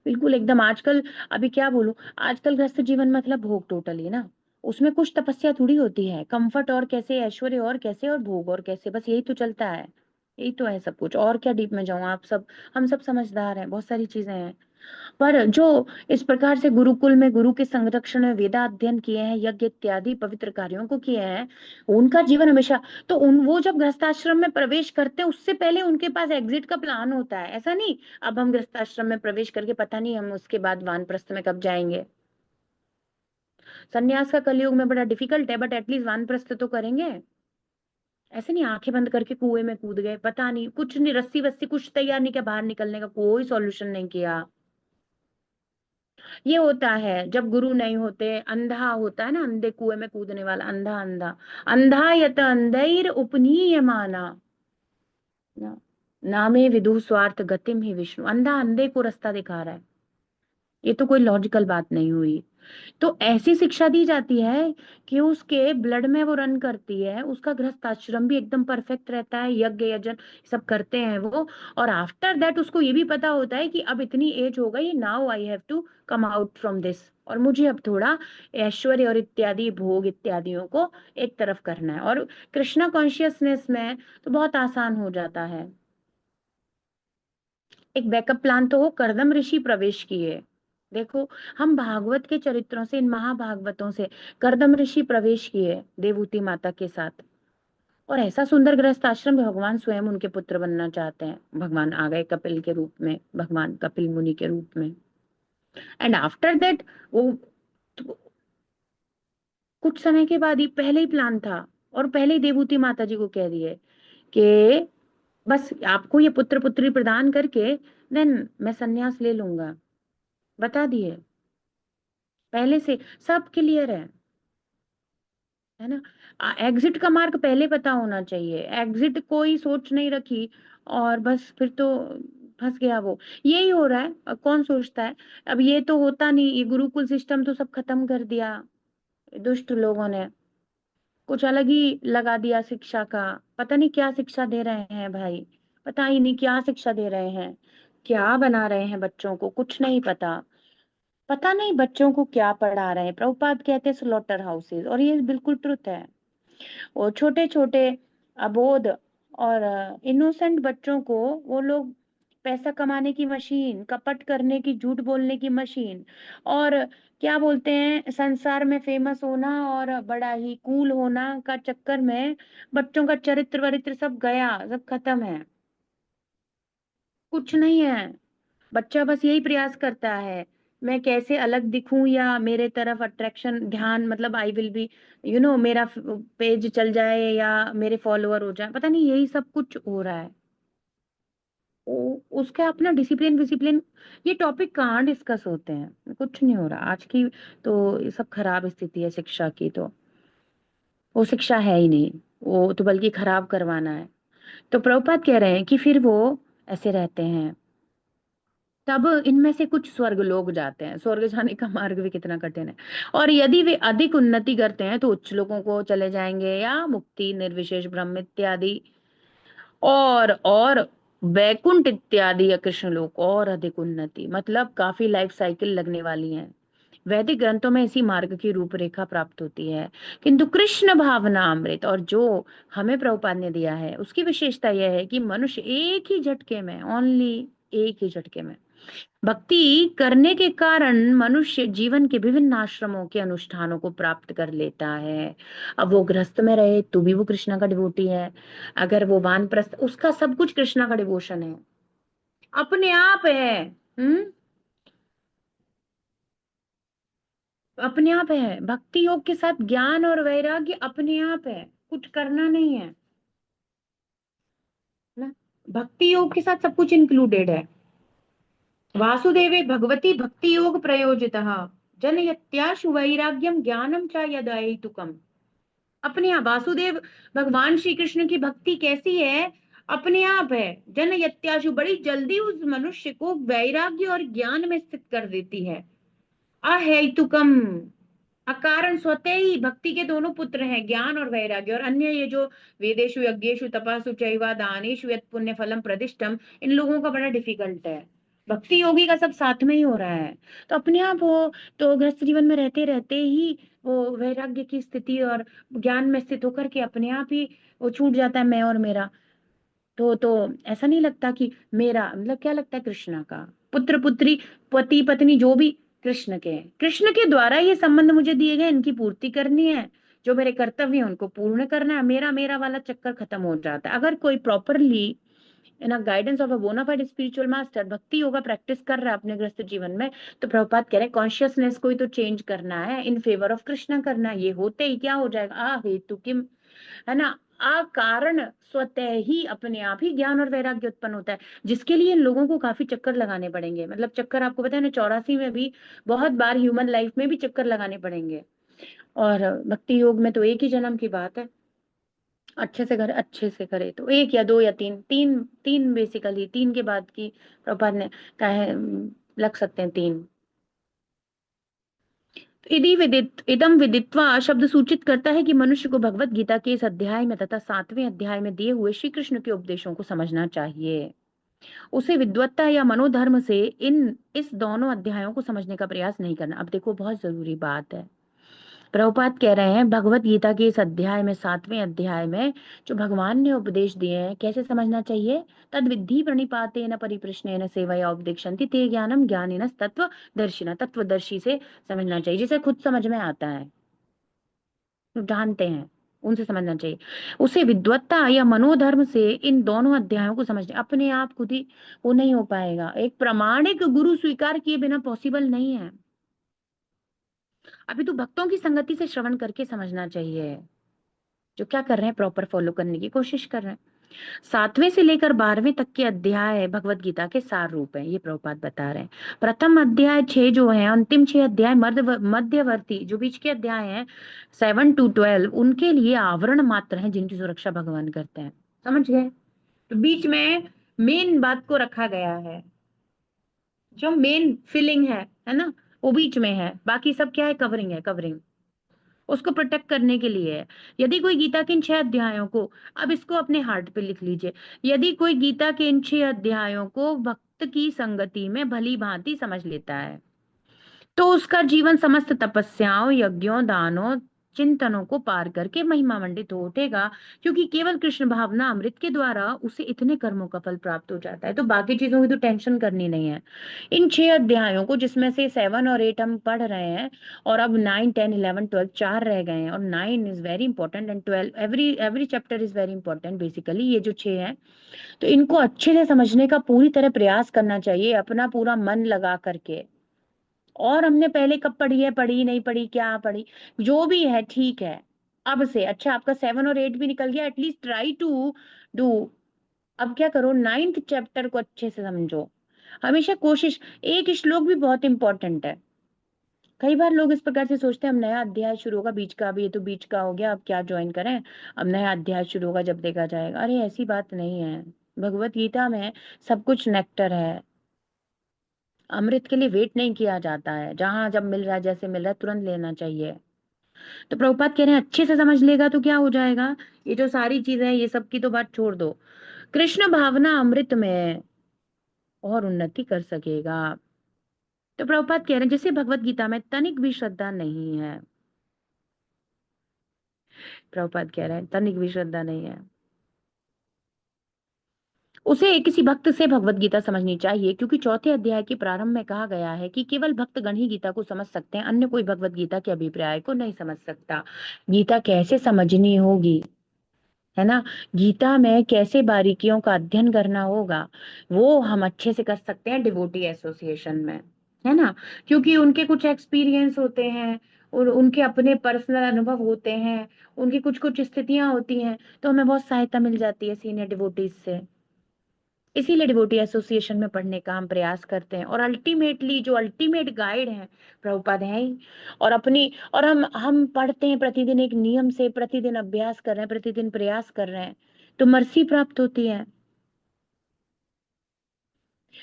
बिल्कुल एकदम आजकल, अभी क्या बोलूं, आजकल गृहस्थ जीवन मतलब भोग टोटली ना। उसमें कुछ तपस्या थोड़ी होती है, कंफर्ट और कैसे, ऐश्वर्य और कैसे, और भोग और कैसे, बस यही तो चलता है। यही तो है सब कुछ, और क्या डीप में जाऊं? आप सब, हम सब समझदार हैं, बहुत सारी चीजें हैं। पर जो इस प्रकार से गुरुकुल में गुरु के संरक्षण में वेदा अध्ययन किए हैं, यज्ञ इत्यादि पवित्र कार्यों को किए हैं, उनका जीवन हमेशा, तो उन वो जब गृहस्थाश्रम में प्रवेश करते हैं उससे पहले उनके पास एग्जिट का प्लान होता है। ऐसा नहीं अब हम गृहस्थाश्रम में प्रवेश करके पता नहीं हम उसके बाद वानप्रस्थ में कब जाएंगे। सन्यास का कलयुग में बड़ा डिफिकल्ट है, बट एटलीस्ट वानप्रस्थ तो करेंगे। ऐसे नहीं आंखें बंद करके कुएं में कूद गए, पता नहीं कुछ नहीं, रस्सी वस्सी कुछ तैयार नहीं किया, बाहर निकलने का कोई सॉल्यूशन नहीं किया। ये होता है जब गुरु नहीं होते, अंधा होता है ना, अंधे कुएं में कूदने वाला, अंधा अंधा, अंधा यत अंधैर उपनीय माना ना, नामे विदु स्वार्थ गतिम ही विष्णु। अंधा अंधे को रास्ता दिखा रहा है। ये तो कोई लॉजिकल बात नहीं हुई। तो ऐसी शिक्षा दी जाती है कि उसके ब्लड में वो रन करती है, उसका गृहस्थ आश्रम भी एकदम परफेक्ट रहता है, यज्ञ यजन सब करते हैं वो। और आफ्टर दैट उसको ये भी पता होता है कि अब इतनी एज हो गई, now I have to come out from this, और मुझे अब थोड़ा ऐश्वर्य और इत्यादि भोग इत्यादियों को एक तरफ करना है। और कृष्णा कॉन्शियसनेस में तो बहुत आसान हो जाता है। एक बैकअप प्लान तो हो, करदम ऋषि प्रवेश किए। देखो, हम भागवत के चरित्रों से, इन महाभागवतों से करदम ऋषि प्रवेश किए देवहूति माता के साथ। और ऐसा सुंदर गृहस्थ आश्रम, भगवान स्वयं उनके पुत्र बनना चाहते हैं। भगवान आ गए कपिल के रूप में, भगवान कपिल मुनि के रूप में। एंड आफ्टर दैट वो तो कुछ समय के बाद ही, पहले ही प्लान था, और पहले ही देवहूति माता जी को कह दिए कि बस आपको ये पुत्र पुत्री प्रदान करके देन मैं संन्यास ले लूंगा। बता दिए पहले से, सब क्लियर है ना। एग्जिट का मार्ग पहले पता होना चाहिए, एग्जिट कोई सोच नहीं रखी और बस फिर तो फंस गया वो। यही हो रहा है, कौन सोचता है। अब ये तो होता नहीं, ये गुरुकुल सिस्टम तो सब खत्म कर दिया दुष्ट लोगों ने, कुछ अलग ही लगा दिया शिक्षा का। पता नहीं क्या शिक्षा दे रहे हैं भाई, पता ही नहीं क्या शिक्षा दे रहे हैं, क्या बना रहे हैं बच्चों को, कुछ नहीं पता। पता नहीं बच्चों को क्या पढ़ा रहे हैं। प्रभुपाद कहते हैं स्लॉटर हाउसेस, और ये बिल्कुल ट्रुथ है। और छोटे छोटे अबोध और इनोसेंट बच्चों को वो लोग पैसा कमाने की मशीन, कपट करने की, झूठ बोलने की मशीन, और क्या बोलते हैं, संसार में फेमस होना और बड़ा ही कूल होना का चक्कर में बच्चों का चरित्र वरित्र सब गया, सब खत्म है, कुछ नहीं है। बच्चा बस यही प्रयास करता है, मैं कैसे अलग दिखूं, या मेरे तरफ अट्रैक्शन, ध्यान, मतलब आई विल बी, मेरा पेज चल जाए या मेरे फॉलोअर हो जाए, पता नहीं यही सब कुछ हो रहा है। उसका अपना डिसिप्लिन विसिप्लिन, ये टॉपिक कहाँ डिस्कस होते हैं, कुछ नहीं हो रहा आज की। तो ये सब खराब स्थिति है शिक्षा की, तो वो शिक्षा है ही नहीं, वो तो बल्कि खराब करवाना है। तो प्रभुपाद कह रहे हैं कि फिर वो ऐसे रहते हैं। तब इनमें से कुछ स्वर्ग लोग जाते हैं, स्वर्ग जाने का मार्ग भी कितना कठिन है। और यदि वे अधिक उन्नति करते हैं तो उच्च लोगों को चले जाएंगे, या मुक्ति, निर्विशेष ब्रह्म इत्यादि, और वैकुंठ इत्यादि, या कृष्ण लोक, और अधिक उन्नति, मतलब काफी लाइफ साइकिल लगने वाली है। वैदिक ग्रंथों में इसी मार्ग की रूपरेखा प्राप्त होती है। किंतु कृष्ण भावना अमृत, और जो हमें प्रभुपाद ने दिया है, उसकी विशेषता यह है कि मनुष्य एक ही झटके में, ओनली एक ही झटके में भक्ति करने के कारण मनुष्य जीवन के विभिन्न आश्रमों के अनुष्ठानों को प्राप्त कर लेता है। अब वो गृहस्थ में रहे तो भी वो कृष्णा का डिवोटी है, अगर वो वानप्रस्थ, उसका सब कुछ कृष्णा का डिवोशन है, अपने आप है। हम्म, अपने आप है। भक्ति योग के साथ ज्ञान और वैराग्य अपने आप है, कुछ करना नहीं है ना। भक्ति योग के साथ सब कुछ इंक्लूडेड है। वासुदेवे भगवती भक्ति योग प्रयोजितः जनयत्याशु वैराग्यम ज्ञानम च यदहेतुकम्। अपने यहाँ वासुदेव भगवान श्री कृष्ण की भक्ति कैसी है, अपने आप है। जन यत्याशु, बड़ी जल्दी उस मनुष्य को वैराग्य और ज्ञान में स्थित कर देती है। अहेतुकम, अकारण, स्वतः ही। भक्ति के दोनों पुत्र हैं, ज्ञान और वैराग्य। और अन्य ये जो वेदेशु यज्ञेशु तपस्ु चैवा दानेषु यत् पुण्य फलम प्रतिष्ठम, इन लोगों का बड़ा डिफिकल्ट है। भक्ति योगी का सब साथ में ही हो रहा है। तो अपने आप हो, तो गृहस्थ जीवन में रहते रहते ही वो वैराग्य की स्थिति और ज्ञान में स्थित होकर के अपने आप ही वो छूट जाता है मैं और मेरा। तो ऐसा नहीं लगता कि मेरा, मतलब क्या लगता है, कृष्णा का। पुत्र पुत्री, पति पत्नी जो भी कृष्ण के हैं, कृष्ण के द्वारा ये संबंध मुझे दिए गए, इनकी पूर्ति करनी है, जो मेरे कर्तव्य हैं उनको पूर्ण करना है, मेरा मेरा वाला चक्कर खत्म हो जाता है। अगर कोई properly in guidance of a bonafide spiritual master bhakti yoga practice कर रहा है अपने ग्रस्त जीवन में, तो प्रभुपाद कह रहे हैं कॉन्शियसनेस को ही तो चेंज करना है, इन फेवर ऑफ कृष्णा करना है। ये होते ही क्या हो जाएगा, आ हेतु किम, है ना, अकारण स्वतः ही अपने आप ही ज्ञान और वैराग्य उत्पन्न होता है। जिसके लिए इन लोगों को काफी चक्कर लगाने पड़ेंगे, मतलब चक्कर, आपको पता है ना, 84 में भी बहुत बार, ह्यूमन लाइफ में भी चक्कर लगाने पड़ेंगे। और भक्ति योग में तो एक ही जन्म की बात है। अच्छे से करे, अच्छे से करे तो एक या दो या तीन, तीन तीन बेसिकली, तीन के बाद की प्रभुपाद ने कहा है, लग सकते हैं तीन। तो इदम विदित्वा शब्द सूचित करता है कि मनुष्य को भगवत गीता के इस अध्याय में तथा 7वें अध्याय में दिए हुए श्री कृष्ण के उपदेशों को समझना चाहिए। उसे विद्वत्ता या मनोधर्म से इस दोनों अध्यायों को समझने का प्रयास नहीं करना। अब देखो, बहुत जरूरी बात है। प्रभुपाद कह रहे हैं भगवत गीता के इस अध्याय में, 7वें अध्याय में जो भगवान ने उपदेश दिए हैं, कैसे समझना चाहिए। तद विद्धि प्रणिपातेन परिप्रश्नेन सेवया उपदेक्षन्ति ते ज्ञानम ज्ञानिनः तत्वदर्शिनः, तत्वदर्शी से समझना चाहिए, जिसे खुद समझ में आता है, जो जानते हैं, उनसे समझना चाहिए। उसे विद्वत्ता या मनोधर्म से इन दोनों अध्यायों को समझने, अपने आप खुद ही वो नहीं हो पाएगा। एक प्रामाणिक गुरु स्वीकार किए बिना पॉसिबल नहीं है। अभी तो भक्तों की संगति से श्रवण करके समझना चाहिए, जो क्या कर रहे हैं, प्रॉपर फॉलो करने की कोशिश कर रहे हैं। 7वें से लेकर 12वें तक के अध्याय भगवत गीता के सार रूप है, ये प्रभुपाद बता रहे हैं। प्रथम अध्याय 6 जो है, अंतिम 6 अध्याय मध्यवर्ती जो बीच के अध्याय हैं 7 to 12, उनके लिए आवरण मात्र हैं जिनकी सुरक्षा भगवान करते हैं। समझ गए? तो बीच में मेन बात को रखा गया है, जो मेन फिलिंग है ना, वो बीच में है। बाकी सब क्या है, कवरिंग है, कवरिंग उसको प्रोटेक्ट करने के लिए है। यदि कोई गीता के इन 6 अध्यायों को, अब इसको अपने हार्ट पे लिख लीजिए, यदि कोई गीता के इन 6 अध्यायों को भक्त की संगति में भली भांति समझ लेता है, तो उसका जीवन समस्त तपस्याओं, यज्ञों, दानों, चिंतनों को पार करके महिमा मंडित हो उठेगा, क्योंकि केवल कृष्ण भावना अमृत के द्वारा उसे इतने कर्मों का फल प्राप्त हो जाता है। तो बाकी चीजों की तो टेंशन करनी नहीं है। इन 6 अध्यायों को, जिसमें से 7 और 8 हम पढ़ रहे हैं, और अब 9, 10, 11, 12 4 रह गए हैं, और 9 is very important and 12, every chapter is very important basically. ये जो 6 है, तो इनको अच्छे से समझने का पूरी तरह प्रयास करना चाहिए, अपना पूरा मन लगा करके। और हमने पहले कब पढ़ी है, पढ़ी नहीं पढ़ी, क्या पढ़ी, जो भी है ठीक है। अब से अच्छा, आपका 7 और 8 भी निकल गया, एटलीस्ट ट्राई टू डू। अब क्या करो, 9th चैप्टर को अच्छे से समझो। हमेशा कोशिश, एक श्लोक भी बहुत इंपॉर्टेंट है। कई बार लोग इस प्रकार से सोचते हैं, हम नया अध्याय शुरू होगा बीच का, अभी ये तो बीच का हो गया, अब क्या ज्वाइन करें, अब नया अध्याय शुरू होगा जब देखा जाएगा। अरे ऐसी बात नहीं है। भगवत गीता में सब कुछ नेक्टर है। अमृत के लिए वेट नहीं किया जाता है, जहां जब मिल रहा है, जैसे मिल रहा है, तुरंत लेना चाहिए। तो प्रभुपाद कह रहे हैं अच्छे से समझ लेगा तो क्या हो जाएगा, ये जो सारी चीजें हैं, ये सब की तो बात छोड़ दो, कृष्ण भावना अमृत में और उन्नति कर सकेगा। तो प्रभुपाद कह रहे हैं जैसे भगवत गीता में तनिक भी श्रद्धा नहीं है, प्रभुपाद कह रहे हैं तनिक भी श्रद्धा नहीं है, उसे किसी भक्त से भगवत गीता समझनी चाहिए, क्योंकि 4थे अध्याय के प्रारंभ में कहा गया है कि केवल भक्त गण ही गीता को समझ सकते हैं, अन्य कोई भगवत गीता के अभिप्राय को नहीं समझ सकता। गीता कैसे समझनी होगी, है ना, गीता में कैसे बारीकियों का अध्ययन करना होगा, वो हम अच्छे से कर सकते हैं डिवोटी एसोसिएशन में, है ना, क्योंकि उनके कुछ एक्सपीरियंस होते हैं और उनके अपने पर्सनल अनुभव होते हैं, उनकी कुछ कुछ स्थितियां होती हैं, तो हमें बहुत सहायता मिल जाती है सीनियर डिवोटीज से। इसीलिए डिवोटी एसोसिएशन में पढ़ने का हम प्रयास करते हैं, और अल्टीमेटली जो अल्टीमेट गाइड है प्रभुपाद है ही। और अपनी, और हम पढ़ते हैं प्रतिदिन, एक नियम से प्रतिदिन अभ्यास कर रहे हैं, प्रतिदिन प्रयास कर रहे हैं, तो मर्सी प्राप्त होती है।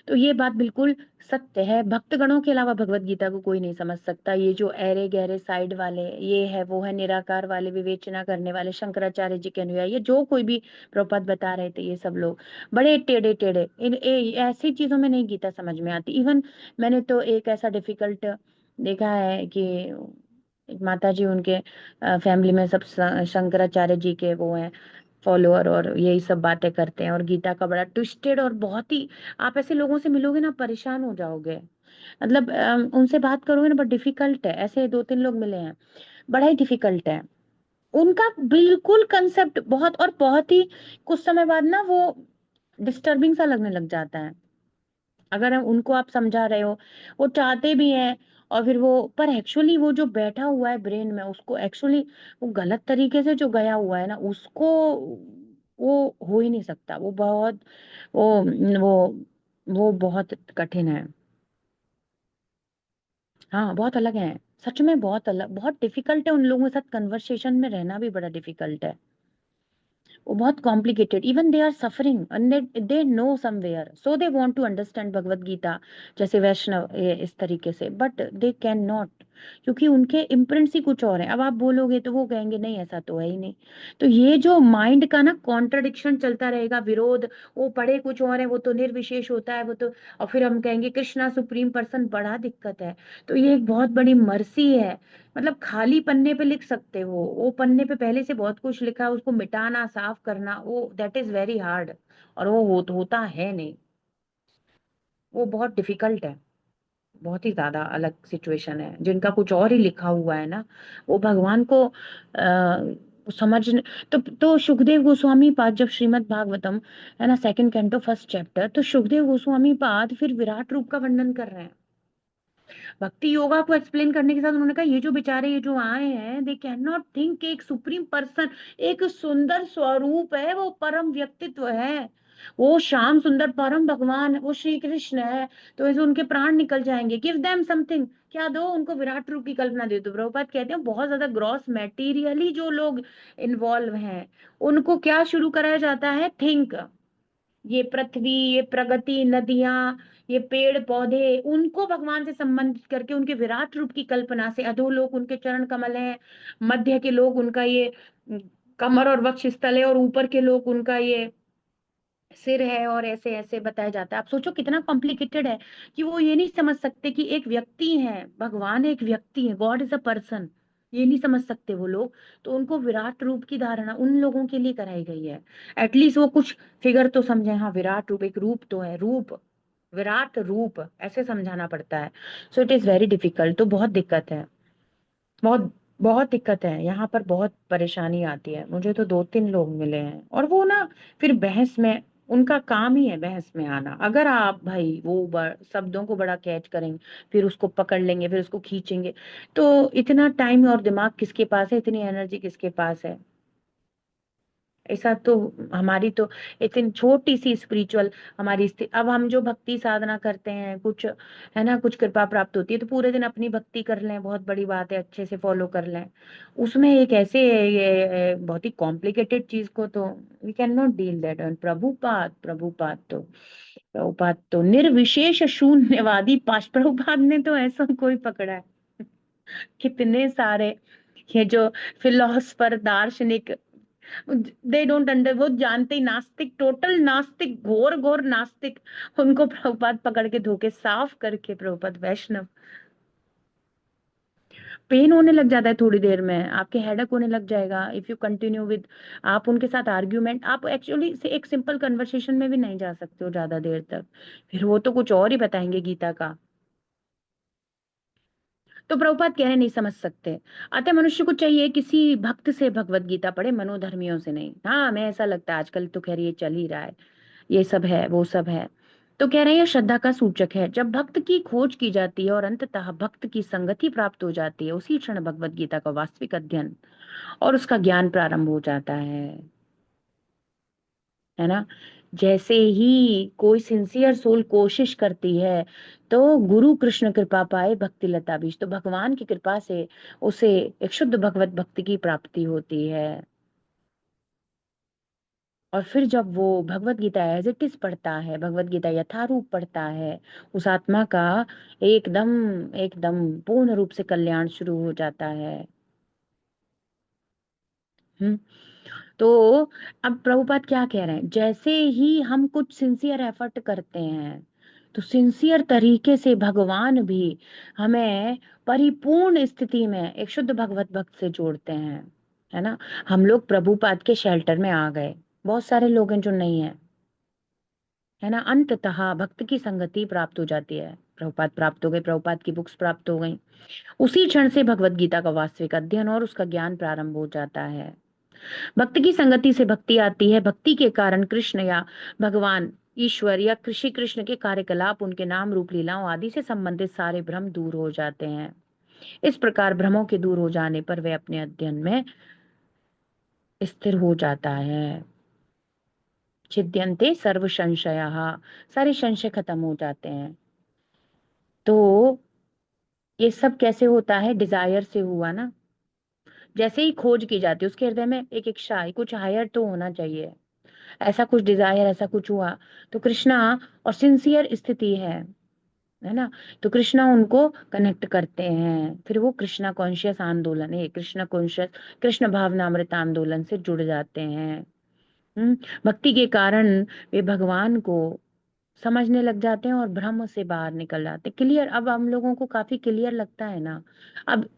तो ये बात बिल्कुल सत्य है। भक्तगणों के अलावा भगवत गीता को कोई नहीं समझ सकता। ये जो अरे गहरे साइड वाले, ये है वो है, निराकार वाले, विवेचना करने वाले, शंकराचार्य जी के अनुयायी, जो कोई भी प्रभुपाद बता रहे थे, ये सब लोग बड़े टेढ़े टेढ़े, ऐसी चीजों में नहीं गीता समझ में आती। इवन मैंने तो एक ऐसा डिफिकल्ट देखा है कि एक माता जी, उनके फैमिली में सब शंकराचार्य जी के वो हैं फॉलोअर, और यही सब बातें करते हैं, और गीता का बड़ा ट्विस्टेड, और बहुत ही, आप ऐसे लोगों से मिलोगे ना परेशान हो जाओगे। मतलब उनसे बात करोगे ना, बट डिफिकल्ट है। ऐसे 2-3 लोग मिले हैं, बड़ा ही डिफिकल्ट है उनका, बिल्कुल कंसेप्ट बहुत, और बहुत ही कुछ समय बाद ना वो डिस्टर्बिंग सा लगने लग जाता है। अगर उनको आप समझा रहे हो, वो चाहते भी हैं, और फिर वो, पर एक्चुअली वो जो बैठा हुआ है ब्रेन में, उसको एक्चुअली वो गलत तरीके से जो गया हुआ है ना, उसको वो हो ही नहीं सकता। वो बहुत, वो वो वो बहुत कठिन है। हाँ, बहुत अलग है, सच में बहुत अलग, बहुत डिफिकल्ट है। उन लोगों के साथ कन्वर्सेशन में रहना भी बड़ा डिफिकल्ट है। वो बहुत complicated, even they are suffering and they know somewhere, so they want to understand Bhagavad Gita जैसे वैष्णव, इस तरीके से, बट दे कैन नॉट। क्योंकि उनके इम्प्रिंट्स ही कुछ और है। अब आप बोलोगे तो वो कहेंगे नहीं ऐसा तो है ही नहीं। तो ये जो माइंड का ना कॉन्ट्रडिक्शन चलता रहेगा, विरोध, वो पढ़े कुछ और है, वो तो निर्विशेष होता है, वो तो, और फिर हम कहेंगे कृष्णा सुप्रीम पर्सन, बड़ा दिक्कत है। तो ये एक बहुत बड़ी मर्सी है। मतलब खाली पन्ने पे लिख सकते हो, वो पन्ने पे पहले से बहुत कुछ लिखा है, उसको मिटाना, साफ करना, वो दैट इज वेरी हार्ड। और वो होता है नहीं, वो बहुत डिफिकल्ट है। बहुत ही ज्यादा अलग सिचुएशन है। जिनका कुछ और ही लिखा हुआ है ना, वो भगवान को समझ। तो सुखदेव गोस्वामी पाद जब श्रीमद् भागवतम है ना, सेकंड कैंटो फर्स्ट चैप्टर, तो सुखदेव गोस्वामी पाद फिर विराट रूप का वर्णन कर रहे हैं। भक्ति योगा को एक्सप्लेन करने के साथ उन्होंने कहा ये जो बेचारे, ये जो आए हैं, दे कैन नॉट थिंक एक सुप्रीम पर्सन, एक सुंदर स्वरूप है, वो परम व्यक्तित्व है, वो श्याम सुंदर परम भगवान, वो श्री कृष्ण है। तो ऐसे उनके प्राण निकल जाएंगे, गिव देम समथिंग, क्या दो उनको, विराट रूप की कल्पना दे दो। प्रभुपाद कहते हैं बहुत ज्यादा ग्रॉस मैटीरियली जो लोग इन्वॉल्व हैं, उनको क्या शुरू कराया जाता है, थिंक। ये पृथ्वी, ये प्रगति, नदियां, ये पेड़ पौधे, उनको भगवान से संबंधित करके उनके विराट रूप की कल्पना से, अधोलोक उनके चरण कमल हैं, मध्य के लोग उनका ये कमर और वक्ष स्थल है, और ऊपर के लोग उनका ये सिर है, और ऐसे ऐसे बताया जाता है। आप सोचो कितना कॉम्प्लिकेटेड है, कि वो ये नहीं समझ सकते कि एक व्यक्ति है, भगवान एक व्यक्ति है, गॉड इज अ पर्सन, ये नहीं समझ सकते वो लोग। तो उनको विराट रूप की धारणा उन लोगों के लिए कराई गई है। एटलीस्ट वो कुछ फिगर तो समझे, हाँ विराट रूप एक रूप तो है, रूप, विराट रूप, ऐसे समझाना पड़ता है। So it is very difficult. तो बहुत दिक्कत है, बहुत बहुत दिक्कत है यहाँ पर, बहुत परेशानी आती है। मुझे तो 2-3 लोग मिले हैं, और वो ना फिर बहस में, उनका काम ही है बहस में आना। अगर आप भाई वो शब्दों को बड़ा कैच करेंगे, फिर उसको पकड़ लेंगे, फिर उसको खींचेंगे, तो इतना टाइम और दिमाग किसके पास है, इतनी एनर्जी किसके पास है। ऐसा तो, हमारी तो इतनी छोटी सी स्पिरिचुअल हमारी स्थिति। अब हम जो भक्ति साधना करते हैं, कुछ है ना, कुछ कृपा प्राप्त होती है, तो पूरे दिन अपनी भक्ति कर लें, बहुत बड़ी बात है, अच्छे से फॉलो कर लें। उसमें एक ऐसे ये बहुत ही कॉम्प्लिकेटेड चीज को तो we can not deal that. Prabhupada तो निर्विशेष शून्यवादी पाश, प्रभुपाद ने तो ऐसा कोई पकड़ा है। कितने सारे ये जो फिलोसफर, दार्शनिक, दे डोंट अंडर, वो जानते ही, नास्तिक, टोटल नास्तिक, घोर घोर नास्तिक, उनको प्रभुपाद पकड़ के धोके साफ करके, प्रभुपाद वैष्णव, पेन होने लग जाता है थोड़ी देर में, आपके हेडक होने लग जाएगा इफ यू कंटिन्यू विद, आप उनके साथ आर्ग्यूमेंट, आप एक्चुअली से एक सिंपल कन्वर्सेशन में भी नहीं जा सकते हो ज्यादा देर तक, फिर वो तो कुछ और ही बताएंगे गीता का। तो प्रभुपाद कह रहे नहीं समझ सकते। अतः मनुष्य को चाहिए किसी भक्त से भगवत गीता पढ़े, मनोधर्मियों से नहीं। हाँ हमें ऐसा लगता है आजकल तो खैर ये चल ही रहा है, ये सब है वो सब है। तो कह रहे हैं ये श्रद्धा का सूचक है। जब भक्त की खोज की जाती है और अंततः भक्त की संगति प्राप्त हो जाती है, उसी क्षण भगवत गीता का वास्तविक अध्ययन और उसका ज्ञान प्रारंभ हो जाता है ना। जैसे ही कोई सिंसियर सोल कोशिश करती है, तो गुरु कृष्ण कृपा पाए भक्ति लता बीज, तो भगवान की कृपा से उसे एक शुद्ध भगवत भक्ति की प्राप्ति होती है। और फिर जब वो Bhagavad Gita as it is पढ़ता है, भगवत गीता यथारूप पढ़ता है, उस आत्मा का एकदम एकदम पूर्ण रूप से कल्याण शुरू हो जाता है। हम्म। तो अब प्रभुपाद क्या कह रहे हैं, जैसे ही हम कुछ सिंसियर एफर्ट करते हैं, तो सिंसियर तरीके से भगवान भी हमें परिपूर्ण स्थिति में एक शुद्ध भगवत भक्त से जोड़ते हैं, है ना। हम लोग प्रभुपाद के शेल्टर में आ गए, बहुत सारे लोग हैं जो नहीं है, है ना। अंततः भक्त की संगति प्राप्त हो जाती है, प्रभुपाद प्राप्त हो गए, प्रभुपाद की बुक्स प्राप्त हो गई, उसी क्षण से भगवत गीता का वास्तविक अध्ययन और उसका ज्ञान प्रारंभ हो जाता है। भक्त की संगति से भक्ति आती है, भक्ति के कारण कृष्ण या भगवान ईश्वर या कृषि कृष्ण के कार्यकलाप, उनके नाम रूप लीलाओं आदि से संबंधित सारे भ्रम दूर हो जाते हैं। इस प्रकार भ्रमों के दूर हो जाने पर वे अपने अध्ययन में स्थिर हो जाता है। छिद्यन्ते सर्व संशयाः, सारे संशय खत्म हो जाते हैं। तो ये सब कैसे होता है, डिजायर से हुआ ना। जैसे ही खोज की जाती है, उसके हृदय में एक इच्छा, कुछ हायर तो होना चाहिए, ऐसा कुछ डिजायर, ऐसा कुछ हुआ, तो कृष्णा और सिंसियर स्थिति है, है ना। तो कृष्णा उनको कनेक्ट करते हैं, फिर वो कृष्णा कॉन्शियस आंदोलन है, कृष्णा कॉन्शियस कृष्ण भावनामृत आंदोलन से जुड़ जाते हैं। हम्म। भक्ति के कारण वे भगवान को समझने लग जाते हैं और भ्रम से बाहर निकल जाते हैं। क्लियर, अब हम लोगों को काफी क्लियर लगता है ना। अब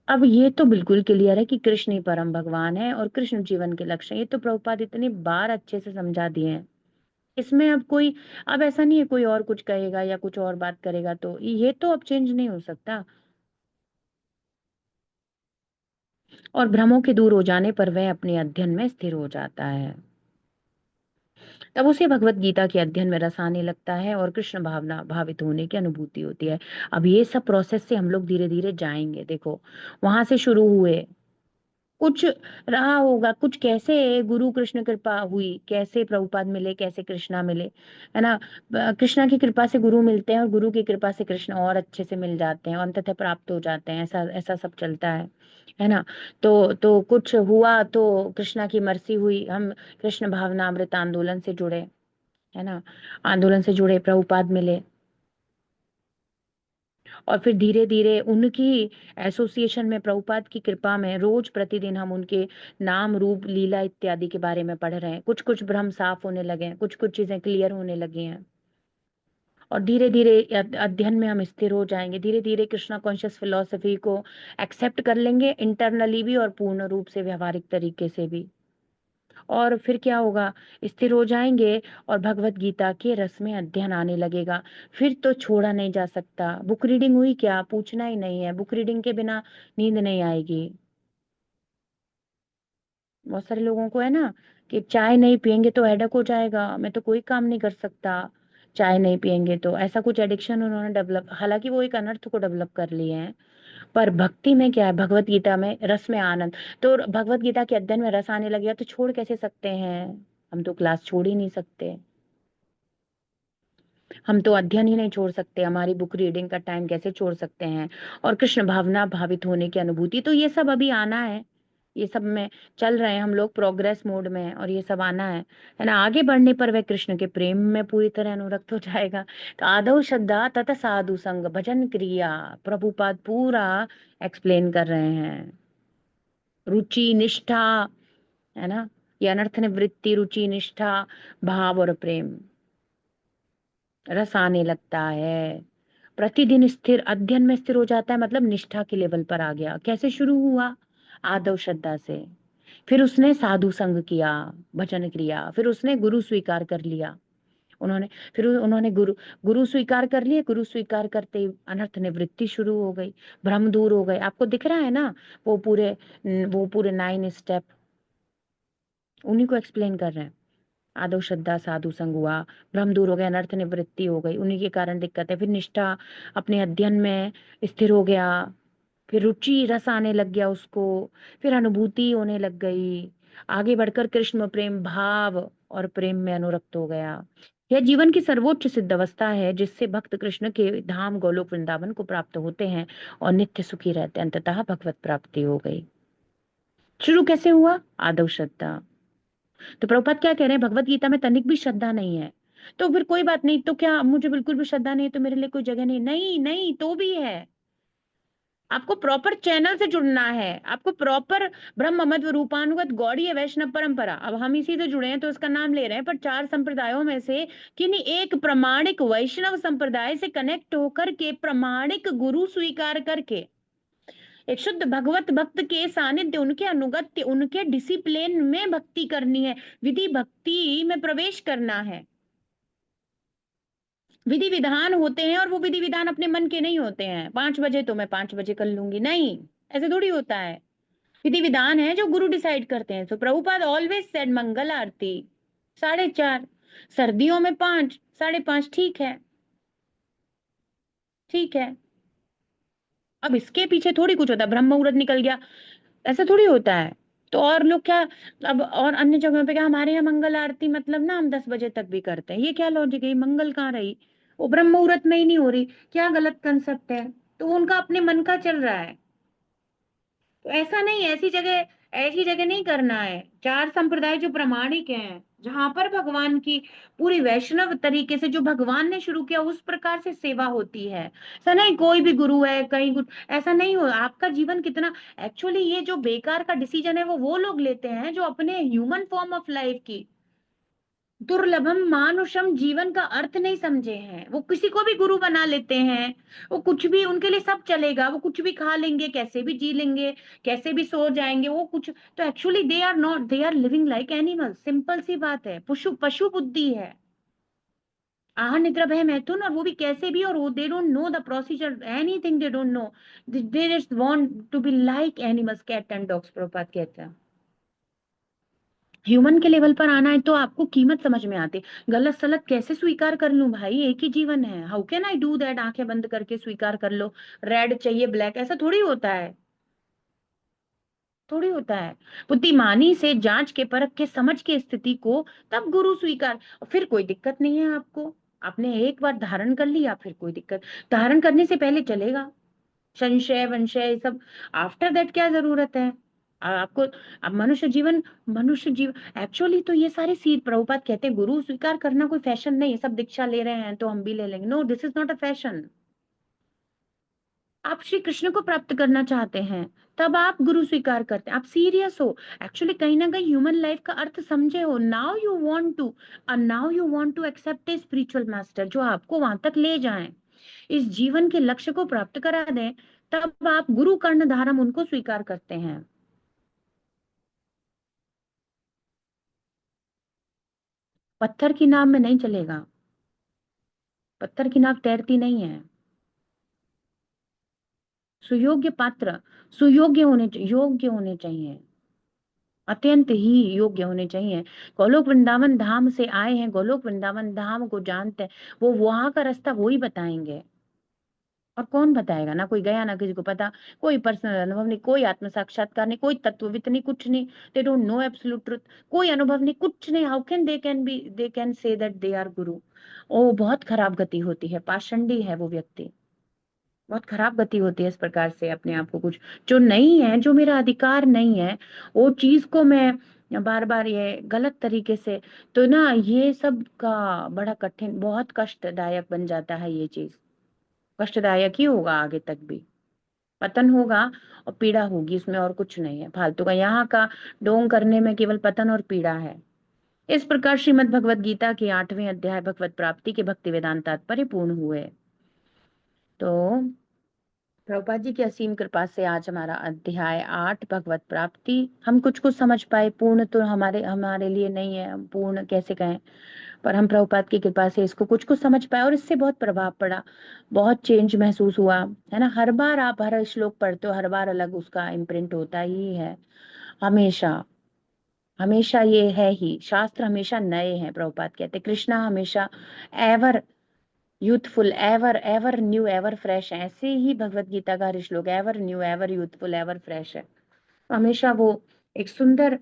अब ये तो बिल्कुल क्लियर है कि कृष्ण ही परम भगवान है और कृष्ण जीवन के लक्ष्य हैं। ये तो प्रभुपाद इतनी बार अच्छे से समझा दिए हैं। इसमें अब कोई, अब ऐसा नहीं है कोई और कुछ कहेगा या कुछ और बात करेगा तो ये तो अब चेंज नहीं हो सकता। और भ्रमों के दूर हो जाने पर वह अपने अध्ययन में स्थिर हो जाता है। तब उसे भगवत गीता के अध्ययन में रस आने लगता है और कृष्ण भावना भावित होने की अनुभूति होती है। अब ये सब प्रोसेस से हम लोग धीरे धीरे जाएंगे। देखो, वहां से शुरू हुए, कुछ रहा होगा, कुछ कैसे गुरु कृष्ण कृपा हुई, कैसे प्रभुपाद मिले, कैसे कृष्णा मिले, है ना। कृष्णा की कृपा से गुरु मिलते हैं और गुरु की कृपा से कृष्ण और अच्छे से मिल जाते हैं और अंततः प्राप्त हो जाते हैं। ऐसा ऐसा सब चलता है ना। तो कुछ हुआ तो कृष्णा की मर्सी हुई, हम कृष्ण भावनामृत आंदोलन से जुड़े, है ना। आंदोलन से जुड़े, प्रभुपाद मिले और फिर धीरे धीरे उनकी एसोसिएशन में, प्रभुपाद की कृपा में रोज प्रतिदिन हम उनके नाम रूप लीला इत्यादि के बारे में पढ़ रहे हैं। कुछ कुछ भ्रम साफ होने लगे हैं, कुछ कुछ चीजें क्लियर होने लगी हैं और धीरे धीरे अध्ययन में हम स्थिर हो जाएंगे। धीरे धीरे कृष्णा कॉन्शियस फिलोसफी को एक्सेप्ट कर लेंगे, इंटरनली भी और पूर्ण रूप से व्यवहारिक तरीके से भी। और फिर क्या होगा, स्थिर हो जाएंगे और भगवत गीता के रस में अध्ययन आने लगेगा। फिर तो छोड़ा नहीं जा सकता। बुक रीडिंग हुई क्या, पूछना ही नहीं है। बुक रीडिंग के बिना नींद नहीं आएगी। बहुत सारे लोगों को है ना कि चाय नहीं पियेंगे तो हेडेक हो जाएगा, मैं तो कोई काम नहीं कर सकता चाय नहीं पियेंगे तो। ऐसा कुछ एडिक्शन उन्होंने डेवलप, हालांकि वो एक अनर्थ को डेवलप कर लिए हैं। पर भक्ति में क्या है, भगवत गीता में रस में आनंद। तो भगवत गीता के अध्ययन में रस आने लग गया तो छोड़ कैसे सकते हैं। हम तो क्लास छोड़ ही नहीं सकते, हम तो अध्ययन ही नहीं छोड़ सकते, हमारी बुक रीडिंग का टाइम कैसे छोड़ सकते हैं। और कृष्ण भावना भावित होने की अनुभूति, तो ये सब अभी आना है। ये सब में चल रहे हैं हम लोग, प्रोग्रेस मोड में हैं और ये सब आना है ना। आगे बढ़ने पर वह कृष्ण के प्रेम में पूरी तरह अनुरक्त हो जाएगा। तो आदौ श्रद्धा तथा साधु संग भजन क्रिया, प्रभुपाद पूरा एक्सप्लेन कर रहे हैं। रुचि निष्ठा, है ना। ये अनर्थ निवृत्ति, रुचि निष्ठा, भाव और प्रेम, रस आने लगता है। प्रतिदिन स्थिर अध्ययन में स्थिर हो जाता है, मतलब निष्ठा के लेवल पर आ गया। कैसे शुरू हुआ, आदव श्रद्धा से, फिर उसने साधु संग किया, भजन क्रिया, फिर उसने गुरु स्वीकार कर लिया। उन्होंने फिर उन्होंने गुरु गुरु स्वीकार कर लिए। गुरु स्वीकार करते ही अनर्थ निवृत्ति शुरू हो गई, भ्रम दूर हो गए। आपको दिख रहा है ना, वो पूरे 9 स्टेप उन्हीं को एक्सप्लेन कर रहे हैं। आदो श्रद्धा, साधु संग हुआ, भ्रम दूर हो गया, अनर्थ निवृत्ति हो गई, उन्हीं के कारण दिक्कत है। फिर निष्ठा, अपने अध्ययन में स्थिर हो गया। फिर रुचि, रस आने लग गया उसको। फिर अनुभूति होने लग गई। आगे बढ़कर कृष्ण प्रेम भाव और प्रेम में अनुरक्त हो गया। यह जीवन की सर्वोच्च सिद्ध अवस्था है जिससे भक्त कृष्ण के धाम गोलोक वृंदावन को प्राप्त होते हैं और नित्य सुखी रहते हैं। अंततः भगवत प्राप्ति हो गई। शुरू कैसे हुआ, आदव श्रद्धा। तो प्रभुपाद क्या कह रहे हैं, भगवत गीता में तनिक भी श्रद्धा नहीं है तो फिर कोई बात नहीं। तो क्या मुझे बिल्कुल भी श्रद्धा नहीं है तो मेरे लिए कोई जगह नहीं, नहीं नहीं तो भी है। आपको प्रॉपर चैनल से जुड़ना है, आपको प्रॉपर ब्रह्म मध्व रूपानुगत गौड़ीय वैष्णव परंपरा। अब हम इसी से जुड़े हैं तो इसका नाम ले रहे हैं, पर 4 संप्रदायों में से किन्हीं एक प्रमाणिक वैष्णव संप्रदाय से कनेक्ट होकर के, प्रमाणिक गुरु स्वीकार करके, एक शुद्ध भगवत भक्त के सानिध्य, उनके अनुगत्य, उनके डिसिप्लिन में भक्ति करनी है, विधि भक्ति में प्रवेश करना है। विधि विधान होते हैं और वो विधि विधान अपने मन के नहीं होते हैं। 5 बजे तो मैं 5 बजे कर लूंगी, नहीं, ऐसे थोड़ी होता है। विधि विधान है जो गुरु डिसाइड करते हैं। तो प्रभुपाद ऑलवेज सेड मंगल आरती 4:30, सर्दियों में 5, 5:30, ठीक है, ठीक है। अब इसके पीछे थोड़ी कुछ होता है, ब्रह्म मुहूर्त निकल गया, ऐसा थोड़ी होता है। तो और लोग क्या, अब और अन्य जगहों पे क्या, हमारे यहाँ मंगल आरती मतलब ना हम 10 बजे तक भी करते हैं, ये क्या लॉजिक है, ये मंगल कहाँ रही, वो ब्रह्म मुहूर्त में ही नहीं हो रही, क्या गलत कंसेप्ट है। तो वो उनका अपने मन का चल रहा है। तो ऐसा नहीं है, ऐसी जगह ऐसी जगह नहीं करना है। चार संप्रदाय जो प्रामाणिक हैं, जहां पर भगवान की पूरी वैष्णव तरीके से जो भगवान ने शुरू किया उस प्रकार से सेवा होती है। ऐसा नहीं कोई भी गुरु है कहीं ऐसा नहीं हो। आपका जीवन कितना, एक्चुअली ये जो बेकार का डिसीजन है वो लोग लेते हैं जो अपने ह्यूमन फॉर्म ऑफ लाइफ की दुर्लभम मानुषम जीवन का अर्थ नहीं समझे हैं। वो किसी को भी गुरु बना लेते हैं। वो कुछ भी, उनके लिए सब चलेगा, वो कुछ भी खा लेंगे, कैसे भी जी लेंगे, कैसे भी सो जाएंगे, वो कुछ। तो actually they are not, they are living like animal. Simple सी बात है, पशु पशु बुद्धि है। आहार निद्रा भय मैथुन, और वो भी कैसे भी, और वो they don't know the procedure, anything they don't know. They just want to be like animals, cat and dogs, Prabhupada कहते हैं। ह्यूमन के लेवल पर आना है तो आपको कीमत समझ में आती। गलत सलत कैसे स्वीकार कर लूं भाई, एक ही जीवन है। How can I do that, आंखें बंद करके स्वीकार कर लो, रेड चाहिए ब्लैक, ऐसा थोड़ी होता है। थोड़ी होता है। बुद्धिमानी से जांच के परख के समझ के स्थिति को, तब गुरु स्वीकार। फिर कोई दिक्कत नहीं है आपको। आपने एक बार धारण कर लिया, फिर कोई दिक्कत। धारण करने से पहले चलेगा संशय वंशय ये सब, आफ्टर दैट क्या जरूरत है आपको। अब मनुष्य जीव एक्चुअली तो ये सारे सीध, प्रभुपाद कहते हैं गुरु स्वीकार करना कोई फैशन नहीं है। सब दीक्षा ले रहे हैं तो हम भी ले लेंगे, no, this is not a fashion. आप श्री कृष्ण को प्राप्त करना चाहते हैं, तब आप गुरु स्वीकार करते हैं, आप सीरियस हो। एक्चुअली कहीं ना कहीं ह्यूमन लाइफ का अर्थ समझे हो। Now you want to accept a spiritual master जो आपको वहां तक ले जाए, इस जीवन के लक्ष्य को प्राप्त करा दें। तब आप गुरु कर्ण धारम उनको स्वीकार करते हैं। पत्थर की नाव में नहीं चलेगा। पत्थर की नाव तैरती नहीं है। सुयोग्य पात्र, योग्य होने चाहिए। अत्यंत ही योग्य होने चाहिए। गोलोक वृंदावन धाम से आए हैं, गोलोक वृंदावन धाम को जानते हैं, वो वहां का रास्ता वो ही बताएंगे। और कौन बताएगा, ना कोई गया, ना किसी को पता। कोई पर्सनल अनुभव नहीं, कोई आत्म साक्षात्कार नहीं, कोई तत्वविद नहीं, कुछ नहीं। They don't know absolute truth. कोई अनुभव नहीं, कुछ नहीं। How can they can say that they are guru. ओ बहुत खराब गति होती है, पाषंडी है वो व्यक्ति। बहुत खराब गति होती है इस प्रकार से अपने आप को, कुछ जो नहीं है, जो मेरा अधिकार नहीं है, वो चीज को मैं बार बार ये गलत तरीके से, तो ना ये सब का बड़ा कठिन, बहुत कष्टदायक बन जाता है ये चीज। कष्टदायक ही होगा आगे तक भी। पतन होगा और पीड़ा होगी, इसमें और कुछ नहीं है फालतू का। यहाँ का डोंग करने में केवल पतन और पीड़ा है। इस प्रकार श्रीमद् भगवत गीता के 8वें अध्याय भगवत प्राप्ति के भक्ति वेदांत तात्पर्य पूर्ण हुए। तो प्रभुपाद जी की असीम कृपा से आज हमारा अध्याय 8 भगवत प्राप्ति, हम कुछ कुछ समझ पाए। पूर्ण तो हमारे हमारे लिए नहीं है, हम पूर्ण कैसे कहें, पर हम प्रभुपाद की कृपा से इसको कुछ कुछ समझ पाए और इससे बहुत प्रभाव पड़ा, बहुत चेंज महसूस हुआ, है ना। हर बार आप हर श्लोक पढ़ते हो, हर बार अलग उसका इम्प्रिंट होता ही है। हमेशा, हमेशा ये है ही, शास्त्र हमेशा नए हैं। प्रभुपाद कहते कृष्णा हमेशा ever youthful, ever ever new, ever fresh है। ऐसे ही भगवत गीता का हर श्लोक ever new, ever youthful, ever fresh है। हमेशा वो एक सुंदर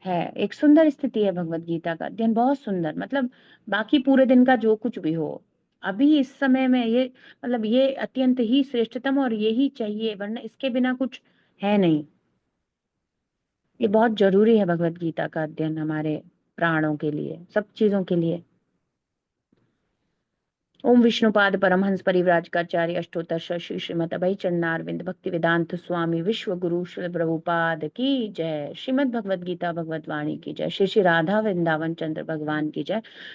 है, एक सुंदर स्थिति है भगवत गीता का अध्ययन, बहुत सुंदर। मतलब बाकी पूरे दिन का जो कुछ भी हो, अभी इस समय में ये, मतलब ये अत्यंत ही श्रेष्ठतम और यही चाहिए, वरना इसके बिना कुछ है नहीं। ये बहुत जरूरी है भगवत गीता का अध्ययन हमारे प्राणों के लिए, सब चीजों के लिए। ओम विष्णुपाद परमहंस परिव्राजकाचार्य अष्टोत्तर श्री श्रीमद अभय चरणारविंद भक्ति वेदांत स्वामी विश्व गुरु श्री प्रभुपाद की जय। श्रीमद भगवद गीता भगवत वाणी की जय। श्री श्री राधा वृंदावन चंद्र भगवान की जय।